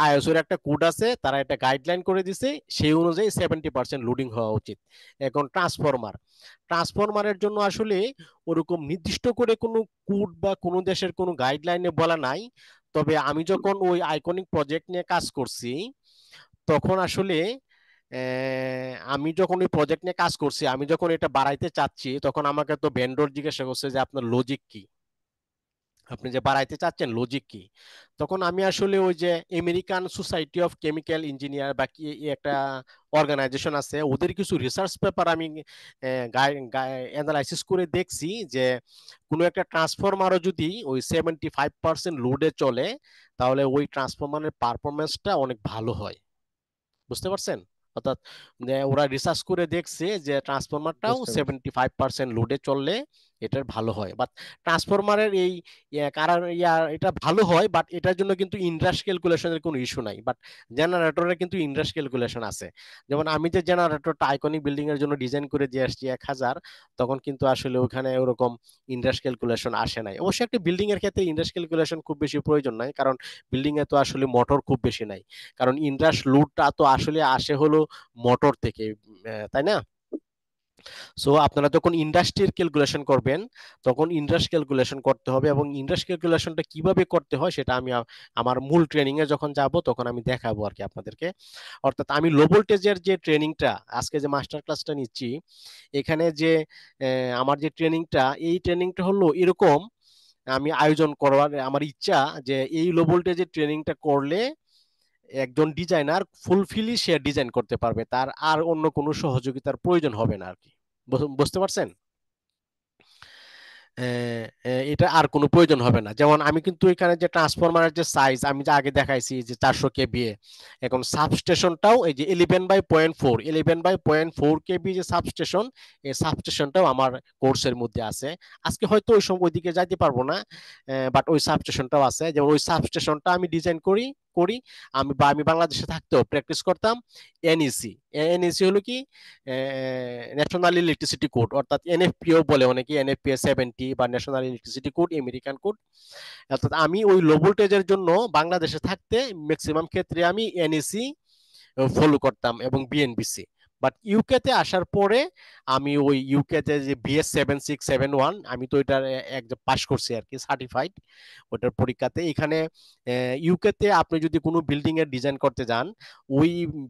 আইএসওর একটা কোড আছে, তারা একটা গাইডলাইন করে দিছে, সেই অনুযায়ী 70% লোডিং হওয়া উচিত। এখন ট্রান্সফরমারের জন্য আসলে ওরকম নির্দিষ্ট করে কোনো কোড বা কোনো দেশের কোনো গাইডলাইনে বলা নাই। তবে আমি যখন ওই আইকনিক প্রজেক্ট নিয়ে কাজ করছি তখন আসলে আমি যখন ওই প্রজেক্ট নিয়ে কাজ করছি, আমি যখন এটা বাড়াইতে চাচ্ছি তখন আমাকে তো ভেন্ডর জিজ্ঞাসা করছে যে আপনার লজিক কি, আপনি যে বাড়াইতে চাচ্ছেন লজিক কি। তখন আমি আসলে ওই যে American society of chemical engineer বা কি একটা অর্গানাইজেশন আছে, ওদের কিছু রিসার্চ পেপার আমি অ্যানালাইসিস করে দেখছি যে কোনো একটা ট্রান্সফরমারও যদি ওই 75% লোডে চলে তাহলে ওই ট্রান্সফরমারের পারফরমেন্সটা অনেক ভালো হয়। বুঝতে পারছেন? অর্থাৎ ওরা রিসার্চ করে দেখছে যে ট্রান্সফরমারটাও বুঝতে পারছি। 75% লোডে চললে এটার ভালো হয়। বাট ট্রান্সফরমারের এই কারণ এটা ভালো হয়, বাট এটার জন্য কিন্তু ইনরাশ ক্যালকুলেশনের কোনো ইস্যু নাই। বাট জেনারেটরের কিন্তু ইনরাশ ক্যালকুলেশন আছে। যেমন আমি যে জেনারেটরটা আইকনিক বিল্ডিং এর জন্য ডিজাইন করে দিয়ে আসছি 1000, তখন কিন্তু আসলে ওখানে ওরকম ইনরাশ ক্যালকুলেশন আসে নাই। অবশ্যই একটা বিল্ডিং এর ক্ষেত্রে ইনরাশ ক্যালকুলেশন খুব বেশি প্রয়োজন নাই, কারণ বিল্ডিং এ তো আসলে মোটর খুব বেশি নাই। কারণ ইনরাশ লোডটা তো আসলে আসে হলো মোটর থেকে, তাই না? সো আপনারা যখন ইন্ডাস্ট্রির ক্যালকুলেশন করবেন তখন ইন্ডাস্ট্রি ক্যালকুলেশন করতে হবে, এবং ইন্ডাস্ট্রি ক্যালকুলেশনটা কিভাবে করতে হয় সেটা আমি আমার মূল ট্রেনিং এ যখন যাব তখন আমি দেখাবো আর কি আপনাদেরকে। অর্থাৎ আমি লো ভোল্টেজের যে ট্রেনিংটা আজকে যে মাস্টার ক্লাসটা নিচ্ছি, এখানে যে আমার যে ট্রেনিংটা, এই ট্রেনিংটা হলো এরকম আমি আয়োজন করবার আমার ইচ্ছা, যে এই লো ভোল্টেজের ট্রেনিংটা করলে একজন ডিজাইনার ফুলফিলি সে ডিজাইন করতে পারবে, তার আর অন্য কোনো সহযোগিতার প্রয়োজন হবে না আর কি। বুঝতে পারছেন? এটা আর কোনো প্রয়োজন হবে না। যেমন আমি কিন্তু এখানে যে ট্রান্সফরমারের যে সাইজ আমি যে আগে দেখাইছি যে 400 কেভিএ, এখন সাবস্টেশনটাও এই যে 11/4 11/4 কেভি যে সাবস্টেশন, এই সাবস্টেশনটাও আমার কোর্সের মধ্যে আছে। আজকে হয়তো ওই সময় ওইদিকে যাইতে পারবো না, বাট ওই সাবস্টেশনটাও আছে। যেমন ওই সাবস্টেশনটা আমি ডিজাইন করি করি আমি বাংলাদেশে থাকতেও প্র্যাকটিস করতাম এনইসি। এনইসি হলো কি, ন্যাশনাল ইলেকট্রিসিটি কোড, অর্থাৎ এনএফপিও বলে অনেকে, এনএফপিএ 70 বা national electricity code, American code. অর্থাৎ আমি ওই লো ভোল্টেজের জন্য বাংলাদেশে থাকতে ম্যাক্সিমাম ক্ষেত্রে আমি এনএসি ফলো করতাম এবং বিএনবিসি। বাট ইউকেতে আসার পরে আমি ওই ইউকেতে যে BS7671, আমি তো এটার একদম পাস করছি আর কি, সার্টিফাইড ওটার পরীক্ষাতে। এখানে ইউকেতে আপনি যদি কোনো বিল্ডিং এর ডিজাইন করতে যান, ওই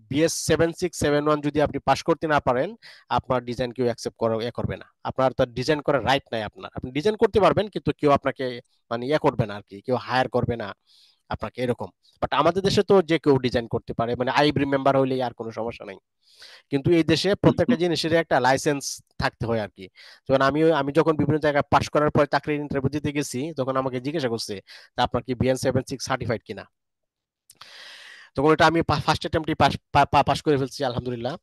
BS7671 যদি আপনি পাস করতে না পারেন, আপনার ডিজাইন কেউ অ্যাকসেপ্ট করবে না। আপনার তার ডিজাইন করার রাইট নাই। আপনি ডিজাইন করতে পারবেন কিন্তু কেউ আপনাকে মানে করবে না আর কি, কেউ হায়ার করবে না আপনাকে, এরকম। বাট আমাদের দেশে তো যে কেউ ডিজাইন করতে পারে, মানে আইবি মেম্বার হইলে আর কোনো সমস্যা নাই। কিন্তু এই দেশে প্রত্যেকটা জিনিসের একটা লাইসেন্স থাকতে হয় আর কি। যেমন আমি যখন বিভিন্ন জায়গায় পাশ করার পর চাকরির ইন্টারভিউ দিতে গেছি, তখন আমাকে জিজ্ঞাসা করছে আপনার কি BN76 সার্টিফাইড কিনা। তখন এটা আমি ফার্স্ট অ্যাটেম্পটে পাস করে ফেলছি, আলহামদুলিল্লাহ।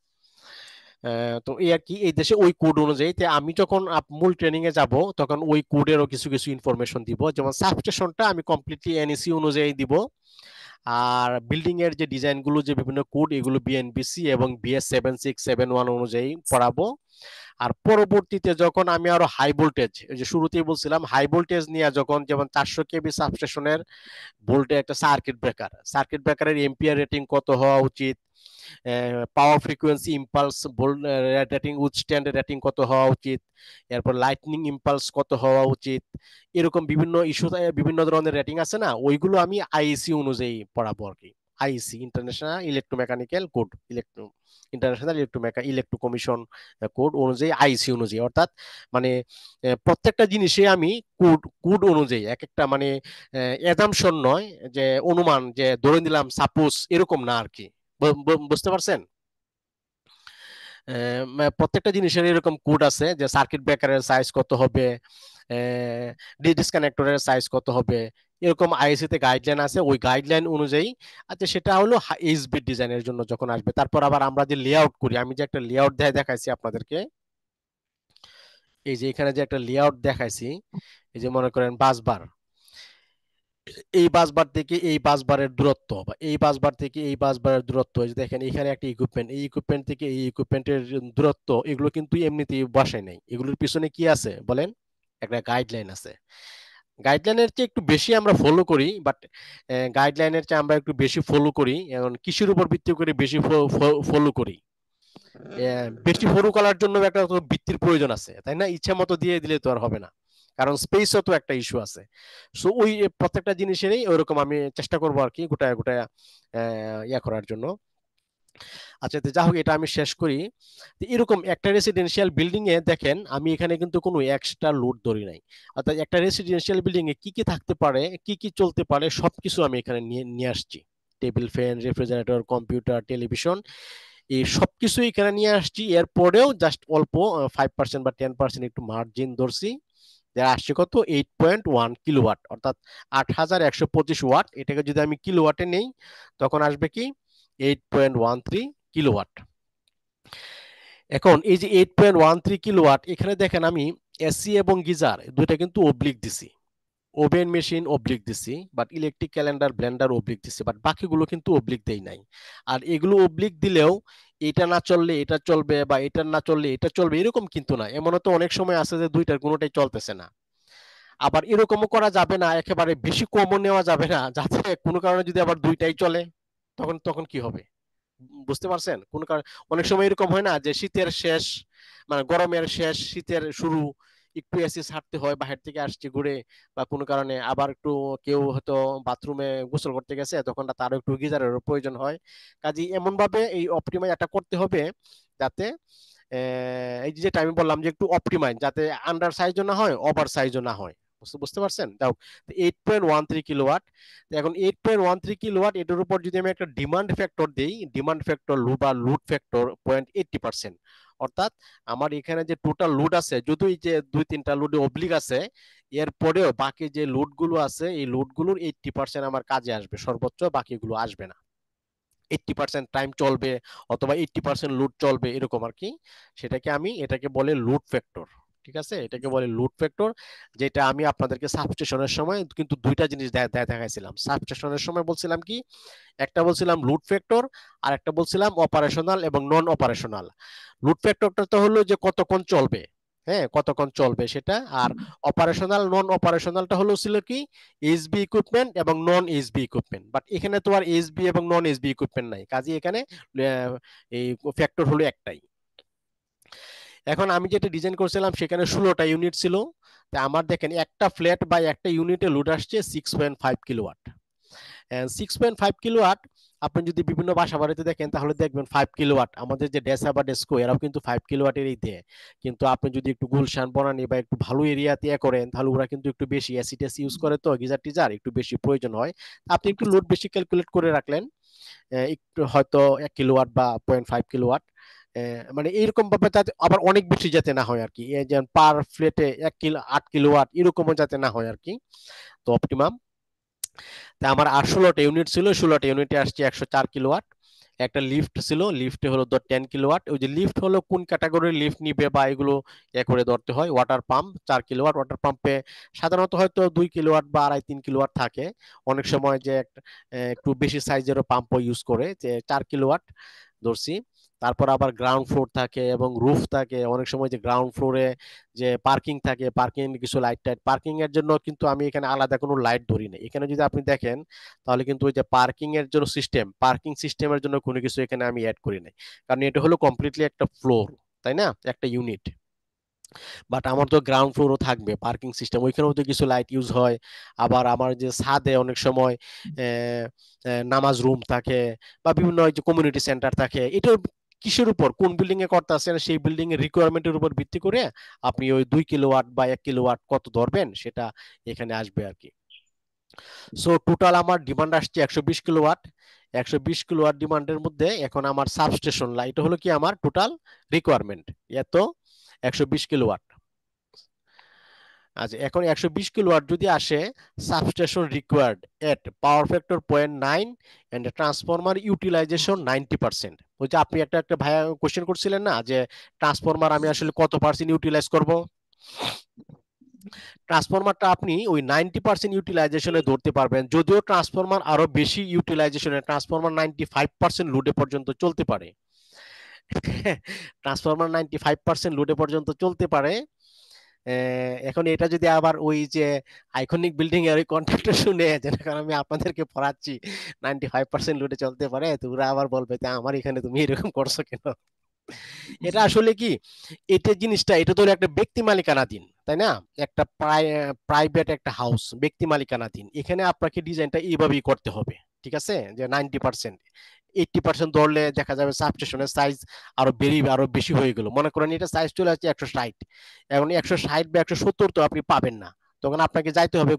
তো এই আর কি, এই দেশে ওই কোড অনুযায়ী আমি যখন মূল ট্রেনিং এ যাব তখন ওই কোডেরও কিছু কিছু ইনফরমেশন দিব। যেমন সাবস্টেশনটা আমি কমপ্লিটলি এনইসি অনুযায়ী দিব, আর বিল্ডিং এর যে ডিজাইন গুলো যে বিভিন্ন কোড, এগুলো বিএনবিসি এবং BS7671 অনুযায়ী পড়াবো। আর পরবর্তীতে যখন আমি আরো হাই ভোল্টেজ, যে শুরুতেই বলছিলাম হাই ভোল্টেজ নিয়ে, যখন যেমন 400 কেভি সাবস্টেশনের ভোল্টে একটা সার্কিট ব্রেকারের এম্পিয়ার রেটিং কত হওয়া উচিত, power frequency impulse rating, withstand rating কত হওয়া উচিত, এরপর লাইটনিং ইম্পালস কত হওয়া উচিত, এরকম বিভিন্ন ইস্যু, বিভিন্ন ধরনের রেটিং আছে না, ওইগুলো আমি আইইসি অনুযায়ী পড়াবো আর কি। IEC, international electromechanical code, international electro commission code অনুযায়ী, আইসি অনুযায়ী। অর্থাৎ মানে প্রত্যেকটা জিনিসে আমি কোড কোড অনুযায়ী এক একটা, মানে অ্যাজাম্পশন নয় যে অনুমান, যে ধরে নিলাম সাপোজ, এরকম না আর কি। বুঝতে পারছেন? প্রত্যেকটা জিনিসের এরকম কোড আছে, যে সার্কিট ব্রেকারের সাইজ কত হবে, ডিসকানেক্টরের সাইজ কত হবে, এরকম আইএসসি তে গাইডলাইন আছে, ওই গাইডলাইন অনুযায়ী। আচ্ছা, সেটা হলো এইচবি ডিজাইনের জন্য যখন আসবে। তারপর আবার আমরা যে লেআউট করি, আমি যে একটা লেআউট দেখাইছি আপনাদেরকে, এই যে এখানে যে একটা লেআউট দেখাইছি, এই যে মনে করেন বাসবার, এই বাসবার থেকে এই বাসবারের দূরত্ব, বা এই বাসবার থেকে এই বাসবারের দূরত্ব, এই যে দেখেন এখানে একটা ইকুইপমেন্ট, এই ইকুইপমেন্ট থেকে এই ইকুইপমেন্টের দূরত্ব, এগুলো কিন্তু এমনিতেই বসায় নাই, এগুলোর পিছনে কি আছে বলেন? একটা গাইডলাইন আছে। গাইডলাইনের চেয়ে একটু বেশি আমরা ফলো করি, বাট গাইডলাইনের চেয়ে আমরা একটু বেশি ফলো করি, এখন কিসের উপর ভিত্তি করে বেশি ফলো করি? বেশি ফলো করার জন্য একটা তো ভিত্তির প্রয়োজন আছে, তাই না? ইচ্ছা মতো দিয়ে দিলে তো আর হবে না, কারণ স্পেসও তো একটা ইস্যু আছে। সো ওই প্রত্যেকটা জিনিসেরই ওইরকম আমি চেষ্টা করবো আর কি, গোটায় গোটায় ইয়া করার জন্য। আচ্ছা, তো যা হোক, এটা আমি শেষ করি। এরকম একটা রেসিডেন্সিয়াল বিল্ডিং এ দেখেন, আমি এখানে কিন্তু কোনো এক্সট্রা লোড ধরি নাই। অর্থাৎ একটা রেসিডেন্সিয়াল বিল্ডিং এ কি কি থাকতে পারে, কি কি চলতে পারে, সবকিছু আমি এখানে নিয়ে নিয়ে আসছি। Table fan, refrigerator, computer, television, এই সবকিছু এখানে নিয়ে আসছি। এরপরেও জাস্ট অল্প 5% বা 10% একটু মার্জিন ধরছি, যারা আসছে কত 8.1 কিলোওয়াট, অর্থাৎ 8125 ওয়াট। এটাকে যদি আমি কিলোওয়াটে নেই, তখন আসবে কি 8.13 কিলোওয়াট। এখন এই যে 8.13 কিলোওয়াট, এখানে দেখেন আমি এসি এবং গিজার দুইটা কিন্তু অবলিক দিছি, ওভেন মেশিন অবলিক দিছি, but electric calendar, Blender oblique দিছি, বাট বাকিগুলো কিন্তু অবলিক দেই নাই। আর এগুলো অবলিক দিলেও এটা না চললে এটা চলবে, বা এটা না চললে এটা চলবে, এরকম কিন্তু না। এমনও তো অনেক সময় আছে যে দুইটার কোনোটাই চলতেছে না। আবার এরকমও করা যাবে না, একেবারে বেশি কমও নেওয়া যাবে না, যাতে কোনো কারণে যদি আবার দুইটাই চলে, তখন তখন কি হবে? বুঝতে পারছেন? কোন কারণ, অনেক সময় এরকম হয় না যে শীতের শেষ মানে গরমের শেষ শীতের শুরু, একটু এসি ছাড়তে হয়, বাহির থেকে আসছে ঘুরে বা কোনো কারণে, আবার একটু কেউ হয়তো বাথরুমে গোসল করতে গেছে, তখন তারও একটু গিজারের প্রয়োজন হয়। কাজে এমন ভাবে এই অপটিমাইজ একটা করতে হবে যাতে এই যেটা আমি বললাম যে একটু অপটিমাইজ, যাতে আন্ডার সাইজও না হয়, ওভার সাইজও না হয়। বুঝতে পারছেন? দাও 8.13 কিলোওয়াট। এখন 8.13 কিলোওয়াট, এটার উপর যদি আমি একটা ডিমান্ড ফ্যাক্টর দিই, ডিমান্ড ফ্যাক্টর বা লুড ফ্যাক্টর 0.80%, অর্থাৎ আমার এখানে যে টোটাল লোড আছে, যদি এই যে 2-3টা লোডে অবলিক আছে, এরপরেও বাকি যে লোড গুলো আছে, এই লোড গুলোর 80% আমার কাজে আসবে, সর্বোচ্চ বাকিগুলো আসবে না। 80% টাইম চলবে অথবা 80% লোড চলবে, এরকম আর কি। এটাকে বলে লোড ফ্যাক্টর। ঠিক আছে, এটাকে বলে লোড ফ্যাক্টর। যেটা আমি আপনাদেরকে সাবস্টেশনের সময় কিন্তু দুইটা জিনিস দেখাইছিলাম। সাবস্টেশনের সময় বলছিলাম কি, একটা বলছিলাম লোড ফ্যাক্টর, আর একটা বলছিলাম অপারেশনাল এবং নন অপারেশনাল। লোড ফ্যাক্টরটা তো হলো যে কতক্ষণ চলবে, হ্যাঁ কতক্ষণ চলবে সেটা। আর অপারেশনাল নন অপারেশনালটা হলো ছিল কি, এইচবি ইকুইপমেন্ট এবং নন এইচবি ইকুইপমেন্ট। বাট এখানে তো আর এইচবি এবং নন এইচবি ইকুইপমেন্ট নাই, কাজে এখানে এই ফ্যাক্টর হলো একটাই। এখন আমি যেটা ডিজাইন করছিলাম সেখানে 16টা ইউনিট ছিল। তা আমার দেখেন একটা ফ্ল্যাট বা একটা ইউনিটে লোড আসছে 6.5 কিলোওয়াট। 6.5 কিলোওয়াট, আপনি যদি বিভিন্ন বাসা বাড়িতে দেখেন তাহলে দেখবেন 5 কিলোওয়াট। আমাদের যে ডেসা বা ডেস্কো এরাও কিন্তু 5 কিলোওয়াটেরই দেয়। কিন্তু আপনি যদি একটু গুলশান বনানী বা একটু ভালো এরিয়াতে করেন, তাহলে ওরা কিন্তু একটু বেশি অ্যাসিড ইউজ করে, তো গিজার টিজার একটু বেশি প্রয়োজন হয়। আপনি একটু লোড বেশি ক্যালকুলেট করে রাখলেন, একটু হয়তো 1 কিলোওয়াট বা 0.5 কিলোওয়াট, মানে এইরকম ভাবে যাতে আবার অনেক বেশি যাতে না হয় আর কি, যেমন পার ফ্ল্যাটে 8 কিলোওয়াট এরকমও যাতে না হয় আর কি, তো অপটিমাম। তা আমার 16টা ইউনিট ছিল, 16টা ইউনিটে আসছে 104 কিলোওয়াট। একটা লিফট ছিল, লিফটে হলো 10 কিলোওয়াট। ওই যে লিফট হলো কোন ক্যাটাগরির লিফট নিবে বা এগুলো করে ধরতে হয়। ওয়াটার পাম্প 4 কিলোওয়াট, ওয়াটার পাম্পে সাধারণত হয়তো 2 কিলোওয়াট বা 2.5-3 কিলোওয়াট থাকে। অনেক সময় যে একটু বেশি সাইজেরও পাম্পও ইউজ করে, যে 4 কিলোওয়াট ধরছি। তারপর আবার গ্রাউন্ড ফ্লোর থাকে এবং রুফ থাকে। অনেক সময় যে গ্রাউন্ড ফ্লোরে যে পার্কিং থাকে, পার্কিং কিছু লাইট টাইট, পার্কিং এর জন্য কিন্তু আমি এখানে আলাদা কোনো লাইট ধরি না। এখানে যদি আপনি দেখেন তাহলে কিন্তু ওই যে পার্কিং এর জন্য সিস্টেম, পার্কিং সিস্টেমের জন্য কোনো কিছু এখানে আমি অ্যাড করি নাই, কারণ এটা হলো কমপ্লিটলি একটা ফ্লোর, তাই না, একটা ইউনিট। বাট আমার তো গ্রাউন্ড ফ্লোরও থাকবে পার্কিং সিস্টেম, ওইখানেও তো কিছু লাইট ইউজ হয়। আবার আমার যে ছাদে অনেক সময় নামাজ রুম থাকে বা বিভিন্ন ওই যে কমিউনিটি সেন্টার থাকে। এটা কিসের উপর, কোন বিল্ডিং এ করতে আছেন সেই বিল্ডিং এর রিকোয়ারমেন্টের উপর ভিত্তি করে আপনি ওই 2 কিলোওয়াট বা 1 কিলোওয়াট কত ধরবেন সেটা এখানে আসবে আর কি। সো টোটাল আমার ডিমান্ড আসছে 120 কিলোওয়াট। 120 কিলোওয়াট ডিমান্ডের মধ্যে এখন আমার সাবস্টেশন লাইট হলো কি আমার টোটাল রিকোয়ারমেন্ট এত 120 কিলোওয়াট। আচ্ছা, এখন 120 কিলোওয়াট যদি আসে, substation required at power factor 0.9 and transformer utilization 90%। ওই যে আপনি একটা একটা ভাইয়া কোশ্চেন করছিলেন না যে ট্রান্সফরমার আমি আসলে কত পার্সেন্ট ইউটিলাইজ করব। ট্রান্সফরমারটা আপনি ওই 90% ইউটিলাইজেশনে ধরতে পারবেন, যদিও ট্রান্সফরমার আরো বেশি ইউটিলাইজেশনে, ট্রান্সফরমার 95% লোডে পর্যন্ত চলতে পারে। ট্রান্সফরমার 95% লোডে পর্যন্ত চলতে পারে। এখন এটা যদি আবার ওই যে আইকনিক বিল্ডিং এর ওই কন্ট্রাক্টর শুনে, যেটা কারণ আমি আপনাদেরকে পড়াচ্ছি 95% লোডে চলতে পারে, তো ওরা আবার বলবে যে আমার এখানে তুমি এরকম করছো কেন। এটা আসলে কি, এটা জিনিসটা এটা তো একটা ব্যক্তি মালিকানাধীন, তাই না, একটা প্রাইভেট একটা হাউস ব্যক্তি মালিকানাধীন। এখানে আপনাকে ডিজাইনটা এইভাবেই করতে হবে। ঠিক আছে, যে 90%, 80% ধরলে দেখা যাবে সাবস্টেশনের সাইজ আরো বেরিয়ে আরো বেশি হয়ে গেল। মনে করেন এটা সাইজ চলে আসছে 160, এখন 160 বা 170 তো আপনি পাবেন না, তখন আপনাকে যাইতে হবে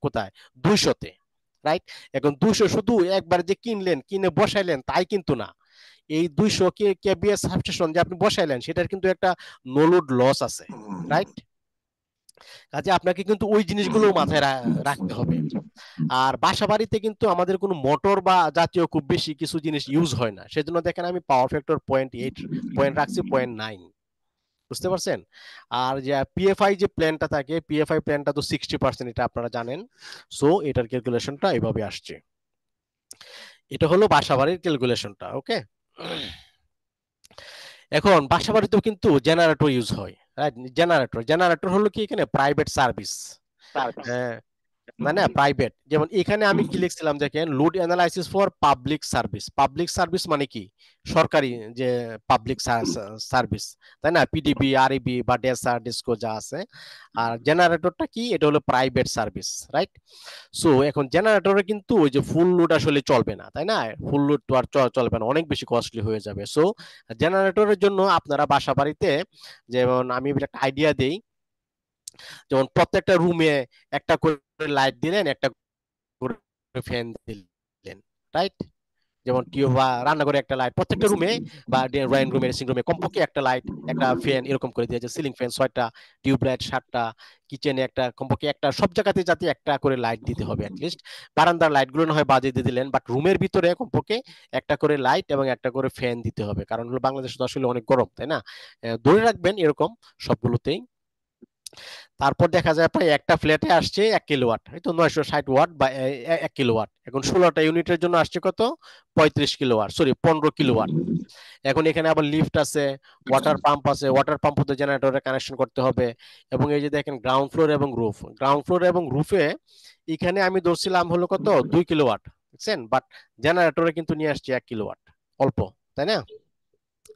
কোথায়, 200-তে, রাইট। এখন 200 শুধু একবার যে কিনলেন, কিনে বসাইলেন তাই কিন্তু না। এই 200 কেভিএ সাবস্টেশন যে আপনি বসাইলেন সেটার কিন্তু একটা নো লোড লস আছে, রাইট। কাজে আপনাকে কিন্তু ওই জিনিসগুলো মাথায় রাখতে হবে। আর বাসা বাড়িতে কিন্তু আমাদের কোনো মোটর বা জাতীয় খুব বেশি কিছু জিনিস ইউজ হয় না, সেজন্য দেখেন আমি পাওয়ার ফ্যাক্টর 0.8 পয়েন্ট রাখছি, 0.9। বুঝতে পারছেন? আর যে পিএফআই যে প্ল্যানটা থাকে, পিএফআই প্ল্যানটা তো 60%, এটা আপনারা জানেন। সো এটার ক্যালকুলেশনটা এভাবে আসছে। এটা হলো বাসা বাড়ির ক্যালকুলেশনটা, ওকে। এখন বাসা বাড়িতেও কিন্তু জেনারেটর ইউজ হয়, রাইট। জেনারেটর হলো কি এখানে প্রাইভেট সার্ভিস। হ্যাঁ, না না প্রাইভেট। যেমন এখানে আমি কি লিখছিলাম দেখেন, load analysis for public service. Public service মানে কি? সরকারি যে পাবলিক সার্ভিস, তাই না? পিডিবি, আরইবি বা ডেসা, ডিসকো যা আছে। আর জেনারেটরটা কি? এটা হলো প্রাইভেট সার্ভিস, রাইট? সো এখন জেনারেটরে কিন্তু ওই যে ফুল লোড আসলে চলবে না, তাই না? ফুল লোড তো আর চলবে না, অনেক বেশি কস্টলি হয়ে যাবে। সো জেনারেটরের জন্য আপনারা বাসা বাড়িতে, যেমন আমি একটা আইডিয়া দেই, যেমন প্রত্যেকটা রুমে একটা করে লাইট দিলেন, একটা করে ফ্যান দিলেন, রাইট? যেমন টিউব বা রান্নাঘরে একটা লাইট প্রত্যেকটা রুমে, বা ড্রয়িং রুমে, ড্রেসিং রুমে কমপক্ষে একটা লাইট, একটা ফ্যান এরকম করে দিয়েছে, সিলিং ফ্যান 6টা, টিউব লাইট 7টা, কিচেনে একটা, কমপক্ষে একটা, সব জায়গাতে যাতে একটা করে লাইট দিতে হবে অ্যাটলিস্ট। বারান্দার লাইট গুলো না হয় বাজিয়ে দিয়ে দিলেন, বাট রুমের ভিতরে কমপক্ষে একটা করে লাইট এবং একটা করে ফ্যান দিতে হবে, কারণ হলো বাংলাদেশে তো আসলে অনেক গরম, তাই না? ধরে রাখবেন এরকম সবগুলোতেই। তারপর দেখা যায় প্রায় একটা ফ্ল্যাটে আসছে 1 কিলোওয়াট, এই তো 960 ওয়াট বা 1 কিলোওয়াট। এখন 16টা ইউনিটের জন্য আসছে কত? 35 কিলোওয়াট, সরি 15 কিলোওয়াট। এখন এখানে আবার লিফট আছে, ওয়াটার পাম্প আছে, ওয়াটার পাম্প হতে জেনারেটরে কানেকশন করতে হবে। এবং এই যে দেখেন গ্রাউন্ড ফ্লোর এবং রুফ, গ্রাউন্ড ফ্লোর এবং রুফে এখানে আমি ধরছিলাম হলো কত, 2 কিলোওয়াট, বুঝছেন? বাট জেনারেটরে কিন্তু নিয়ে আসছে 1 কিলোওয়াট, অল্প, তাই না?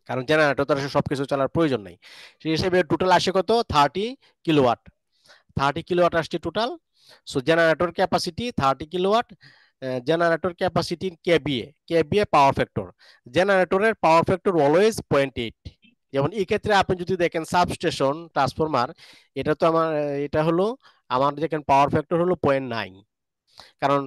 কারণ জেনারেটর তো আসলে সবকিছু চালার প্রয়োজন নেই। সেই হিসেবে টোটাল আসে কত, 30 কিলোওয়াট। 30 কিলোওয়াট আসছে total. So generator capacity 30 kilowatt. Generator capacity kVA, kVA power factor. জেনারেটরের পাওয়ার ফ্যাক্টর অলওয়েজ 0.8। যেমন এই ক্ষেত্রে আপনি যদি দেখেন সাবস্টেশন ট্রান্সফরমার, এটা তো আমার, এটা হলো আমার দেখেন পাওয়ার ফ্যাক্টর হলো 0.9। কারণ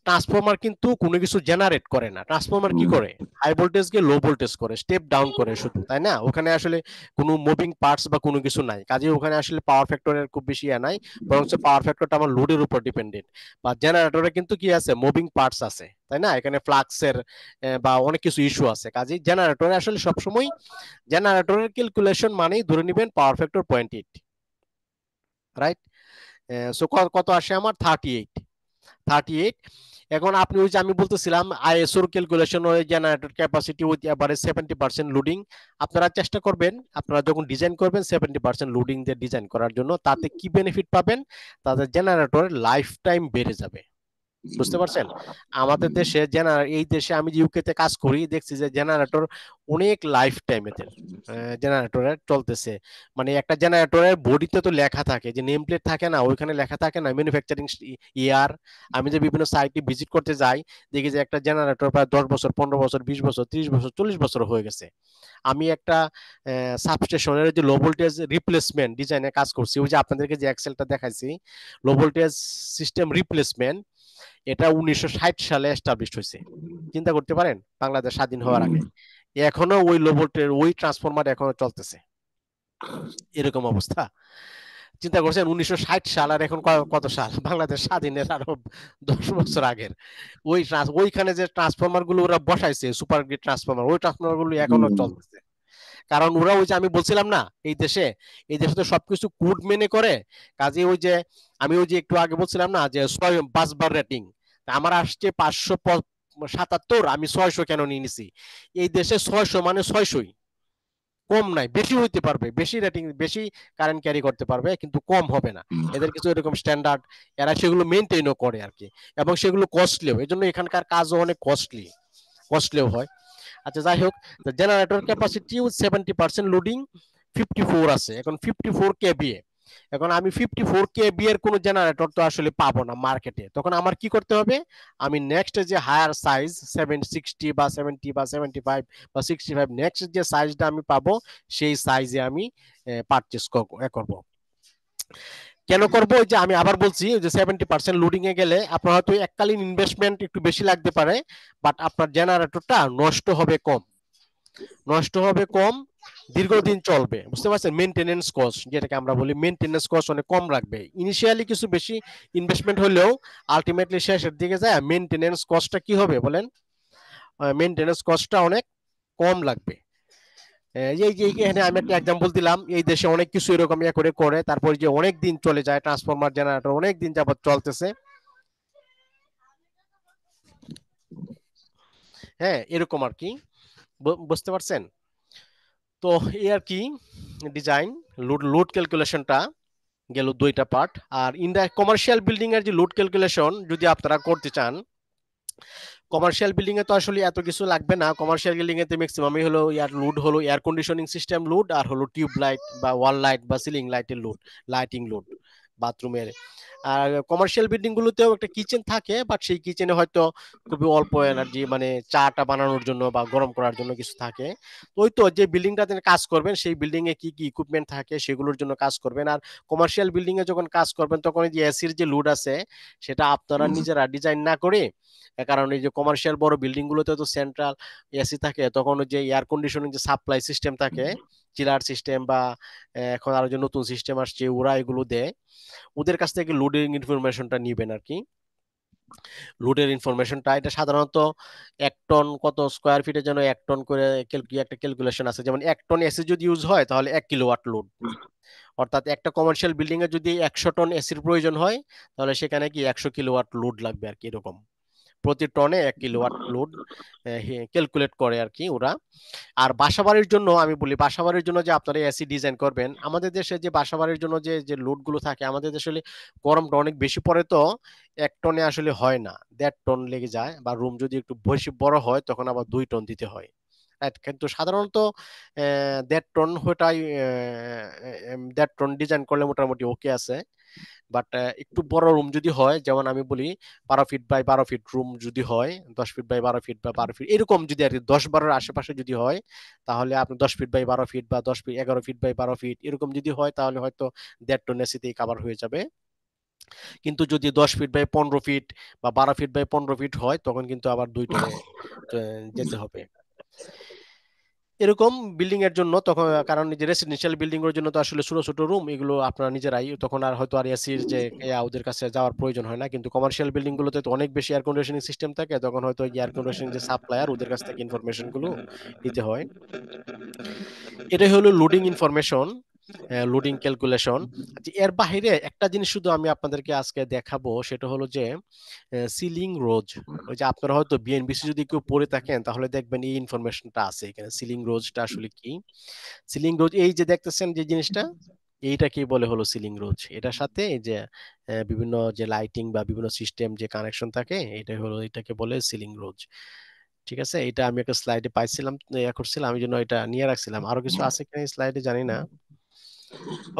ট্রান্সফরমার কিন্তু কোনো কিছু জেনারেট করে না, ট্রান্সফরমার কি করে? হাই ভোল্টেজকে লো ভোল্টেজ করে, স্টেপ ডাউন করে শুধু, তাই না? ওখানে আসলে কোনো মুভিং পার্টস বা কোনো কিছু নাই, কাজে ওখানে আসলে পাওয়ার ফ্যাক্টরের খুব বেশি নাই। বরং পাওয়ার ফ্যাক্টরটা আমার লোডের উপর ডিপেন্ডেন্ট। বা জেনারেটরে কিন্তু কি আছে, মুভিং পার্টস আছে, তাই না? এখানে ফ্লাক্সের বা অনেক কিছু ইস্যু আছে, কাজে জেনারেটরে আসলে সবসময়, জেনারেটরের ক্যালকুলেশন মানেই ধরে নেবেন পাওয়ার ফ্যাক্টর 0.8, রাইট? সো কত আসে আমার, 38। 38। এখন আপনি ওই যে আমি বলতেছিলাম আইএসওর ক্যালকুলেশন, ওই generator capacity with average 70% loading. আপনারা চেষ্টা করবেন, আপনারা যখন ডিজাইন করবেন 70% লোডিং দিয়ে ডিজাইন করার জন্য। তাতে কি বেনিফিট পাবেন? তাদের জেনারেটরের লাইফ টাইম বেড়ে যাবে। বুঝতে পারছেন? আমাদের দেশে এই দেশে আমি যে ইউকে তে কাজ করি, দেখছি যে জেনারেটর অনেক লাইফ টাইম এদের জেনারেটরের চলতেছে। মানে একটা জেনারেটরের বডিতে তো লেখা থাকে, যে নেম প্লেট থাকে না, ওইখানে লেখা থাকে না ম্যানুফ্যাকচারিং ইয়ার। আমি যে বিভিন্ন সাইটে ভিজিট করতে যাই, দেখি যে একটা জেনারেটর প্রায় 10 বছর, 15 বছর, 20 বছর, 30 বছর, 40 বছর হয়ে গেছে। আমি একটা সাবস্টেশনের যে লো ভোল্টেজ রিপ্লেসমেন্ট ডিজাইনে কাজ করছি, ওই যে আপনাদেরকে যে এক্সেলটা দেখাইছি, লো ভোল্টেজ সিস্টেম রিপ্লেসমেন্ট, এটা 1960 সালে এস্টাবলিশ হয়েছে। চিন্তা করতে পারেন, বাংলাদেশ স্বাধীন হওয়ার আগে। এখনো ওই লো ভোল্টেজ ওই ট্রান্সফরমার এখনো চলতেছে, এরকম অবস্থা। চিন্তা করছেন 1960 সাল, আর এখন কত সাল? বাংলাদেশ স্বাধীনের আরো 10 বছর আগের। ওইখানে যে ট্রান্সফরমার গুলো ওরা বসাইছে, সুপার গ্রিড ট্রান্সফরমার, ওই ট্রান্সফরমার গুলো এখনো চলতেছে। কারণ ওরা ওই যে আমি বলছিলাম না, এই দেশে তো সবকিছু কোড মেনে করে। কাজে ওই যে আমি ওই যে একটু আগে বলছিলাম না যে 5 বার রেটিং, আমার আসছে 577, আমি 600 কেন নিয়ে নিছি? এই দেশে 600 মানে 600ই, কম নাই। বেশি হইতে পারবে, বেশি রেটিং, বেশি কারেন্ট ক্যারি করতে পারবে, কিন্তু কম হবে না। এদের কিছু এরকম স্ট্যান্ডার্ড, এরা সেগুলো মেনটেনও করে আর কি। এবং সেগুলো কস্টলিও, এই জন্য এখানকার কাজও অনেক কস্টলিও হয়। আচ্ছা যাই হোক, জেনারেটর ক্যাপাসিটি 70% লোডিং, 54 আছে, এখন 54 কেবিএ। এখন আমি 54 কেবি এর কোন জেনারেটর তো আসলে পাবো না মার্কেটে, তখন আমার কি করতে হবে? আমি নেক্সট যে হায়ার সাইজ 760 বা 70 বা 75 বা 65, নেক্সট যে সাইজটা আমি পাবো, সেই সাইজে আমি পারচেস করবো। কেন করবো? ওই যে আমি আবার বলছি, যে 70% লোডিং এ গেলে আপনার হয়তো এককালীন ইনভেস্টমেন্ট একটু বেশি লাগতে পারে, বাট আপনার জেনারেটরটা নষ্ট হবে কম, দীর্ঘদিন চলবে। বুঝতে পারছেন? মেইনটেনেন্স কস্ট যেটাকে আমরা বলি, মেইনটেনেন্স কস্ট অনেক কম রাখবে। ইনিশিয়ালি কিছু বেশি ইনভেস্টমেন্ট হলেও আলটিমেটলি শেষের দিকে যায় মেইনটেনেন্স কস্টটা কি হবে বলেন? মেইনটেনেন্স কস্টটা অনেক কম লাগবে। এই যে এখানে আমি একটা এক্সাম্পল দিলাম, এই দেশে অনেক কিছু এরকম করে তারপর যে অনেক দিন চলে যায়, ট্রান্সফরমার জেনারেটর অনেক দিন যাবত চলতেছে। হ্যাঁ, এরকম আর কি। বুঝতে পারছেন? তো এই আর কি ডিজাইন, লোড ক্যালকুলেশনটা গেল দুইটা পার্ট। আর কমার্শিয়াল বিল্ডিং এর যে লোড ক্যালকুলেশন যদি আপনারা করতে চান, কমার্শিয়াল বিল্ডিং এ তো আসলে এত কিছু লাগবে না। কমার্শিয়াল বিল্ডিং এতে ম্যাক্সিমামই হলো এয়ার লোড, হলো এয়ার কন্ডিশনিং সিস্টেম লোড, আর হলো টিউব লাইট বা ওয়াল লাইট বা সিলিং লাইটের লোড, লাইটিং লোড বাথরুমের। আর কমার্শিয়াল বিল্ডিং গুলোতেও একটা কিচেন থাকে, বাট সেই কিচেনে হয়তো খুবই অল্প এনার্জি, মানে চাটা বানানোর জন্য বা গরম করার জন্য কিছু থাকে। তো ওই তো যে বিল্ডিংটাতে কাজ করবেন সেই বিল্ডিং এ কি কি ইকুইপমেন্ট থাকে সেগুলোর জন্য কাজ করবেন। আর কমার্শিয়াল বিল্ডিং এ যখন কাজ করবেন তখন এই যে এসির যে লোড আছে সেটা আপনারা নিজেরা ডিজাইন না করে, কারণ এই যে কমার্শিয়াল বড় বিল্ডিং গুলোতে তো সেন্ট্রাল এসি থাকে, তখন ওই যে এয়ার কন্ডিশনিং যে সাপ্লাই সিস্টেম থাকে, চিলার সিস্টেম বা এখন আরো যে নতুন সিস্টেম আসছে ওরা এগুলো দেয়, ওদের কাছ থেকে লোডিং ইনফরমেশনটা নিবেন আর কি। লোডের ইনফরমেশনটা এটা সাধারণত 1 টন কত স্কোয়ার ফিটের জন্য 1 টন করে একটা ক্যালকুলেশন আছে। যেমন 1 টন এসি যদি ইউজ হয় তাহলে 1 কিলোওয়াট লোড, অর্থাৎ একটা কমার্শিয়াল বিল্ডিং এ যদি 100 টন এসির প্রয়োজন হয় তাহলে সেখানে কি 100 কিলোওয়াট লোড লাগবে আর কি, এরকম প্রতি টনে 1 কিলোওয়াট লোড ক্যালকুলেট করে আর কি ওরা। আর বাসাবাড়ির জন্য আমি বলি, বাসাবাড়ির জন্য যে আপনারা এসি ডিজাইন করবেন, আমাদের দেশে যে বাসাবাড়ির জন্য যে যে লোড গুলো থাকে, আমাদের দেশে আসলে গরমটা অনেক বেশি পড়ে, তো 1 টনে আসলে হয় না, 1.5 টন লেগে যায়, বা রুম যদি একটু বেশি বড় হয় তখন আবার 2 টন দিতে হয়। Right? কিন্তু সাধারণত 1.5 টন ওটাই, 1.5 টন ডিজাইন করলে মোটামুটি ওকে আছে। বাট একটু বড় রুম যদি হয়, যেমন আমি বলি 12 ফিট বাই 12 ফিট রুম যদি হয়, 10 ফিট বাই 12 ফিট বা 12 ফিট এরকম যদি আর কি 10-12 আশেপাশে যদি হয়, তাহলে আপনি 10 ফিট বাই 12 ফিট বা 10 ফিট 11 ফিট বাই 12 ফিট এরকম যদি হয় তাহলে হয়তো 1.5 টন এসিতেই কাভার হয়ে যাবে। কিন্তু যদি 10 ফিট বাই 15 ফিট বা 12 ফিট বাই 15 ফিট হয় তখন কিন্তু আবার 2 টনে যেতে হবে এরকম বিল্ডিং এর জন্য তখন। কারণ এই যে রেসিডেন্সিয়াল বিল্ডিং এর জন্য তো আসলে ছোট ছোট রুম, এগুলো আপনারা নিজেরাই তখন আর হয়তো আর এসির যে ওদের কাছে যাওয়ার প্রয়োজন হয় না। কিন্তু কমার্শিয়াল বিল্ডিং গুলোতে তো অনেক বেশি এয়ার কন্ডিশনিং সিস্টেম থাকে, তখন হয়তো এয়ার কন্ডিশনিং যে সাপ্লায়ার ওদের কাছ থেকে ইনফরমেশন গুলো নিতে হয়। এটাই হলো লোডিং ইনফরমেশন, লোডিং ক্যালকুলেশন। এর বাইরে একটা জিনিস শুধু আমি আপনাদেরকে আজকে দেখাবো, সেটা হলো যে সিলিং রোজ। ওই যে আপনারা হয়তো বিএনবিসি যদি কেউ পড়ে থাকেন তাহলে দেখবেন এই ইনফরমেশনটা আছে এখানে, সিলিং রোজটা আসলে কি। সিলিং রোজ এই যে দেখতেছেন যে জিনিসটা, এইটা কি বলে হলো সিলিং রোজ। এটার সাথে এই যে বিভিন্ন যে লাইটিং বা বিভিন্ন সিস্টেম যে কানেকশন থাকে, এটাই হলো, এটাকে বলে সিলিং রোজ। ঠিক আছে, এটা আমি একটা স্লাইডে পাইছিলাম, করছিলাম, আমি জন্য এটা নিয়ে রাখছিলাম। আরো কিছু আছে কিনা স্লাইডে জানি না।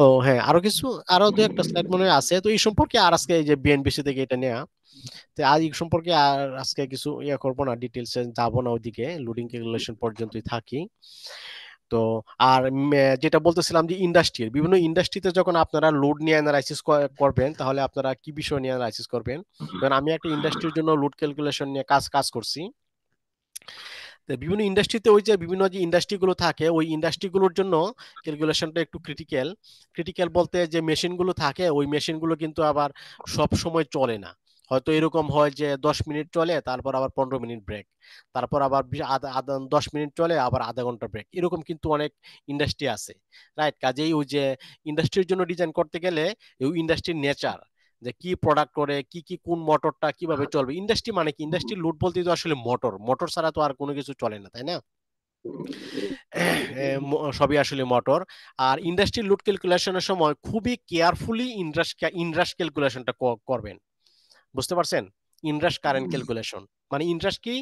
ও হ্যাঁ, আরো কিছু, আরো দু একটা স্লাইড মনে হয় আছে। তো এই সম্পর্কে আর আজকে এই যে বিএনবিসি থেকে এটা নেওয়া, তো আজ এই সম্পর্কে আর আজকে কিছু করবো না, ডিটেলসে যাবো না ওইদিকে, লোডিং ক্যালকুলেশন পর্যন্তই থাকি। তো আর যেটা বলতেছিলাম যে ইন্ডাস্ট্রির বিভিন্ন ইন্ডাস্ট্রিতে যখন আপনারা লোড নিয়ে অ্যানালাইসিস করবেন তাহলে আপনারা কি বিষয় নিয়ে অ্যানালাইসিস করবেন। কারণ আমি একটা ইন্ডাস্ট্রির জন্য লোড ক্যালকুলেশন নিয়ে কাজ কাজ করছি। তো বিভিন্ন ইন্ডাস্ট্রিতে ওই যে বিভিন্ন যে ইন্ডাস্ট্রিগুলো থাকে ওই ইন্ডাস্ট্রিগুলোর জন্য ক্যালকুলেশনটা একটু ক্রিটিক্যাল। ক্রিটিক্যাল বলতে যে মেশিনগুলো থাকে ওই মেশিনগুলো কিন্তু আবার সব সময় চলে না। হয়তো এরকম হয় যে 10 মিনিট চলে, তারপর আবার 15 মিনিট ব্রেক, তারপর আবার 10 মিনিট চলে, আবার আধা ঘন্টা ব্রেক, এরকম কিন্তু অনেক ইন্ডাস্ট্রি আছে। রাইট, কাজেই ওই যে ইন্ডাস্ট্রির জন্য ডিজাইন করতে গেলে ওই ইন্ডাস্ট্রির নেচার, যে কি প্রোডাক্ট করে, কি কি কোন মোটরটা কিভাবে চলবে। ইন্ডাস্ট্রি মানে কি, ইন্ডাস্ট্রি লোড বলতে তো আসলে মোটর, মোটর ছাড়া তো আর কোনো কিছু চলে না, তাই না? সবই আসলে মোটর। আর ইন্ডাস্ট্রি লোড ক্যালকুলেশনের সময় খুবই কেয়ারফুলি ইনরাশ ক্যালকুলেশনটা করবেন। বুঝতে পারছেন? ইনরাশ কারেন্ট ক্যালকুলেশন মানে ইনরাশ কি,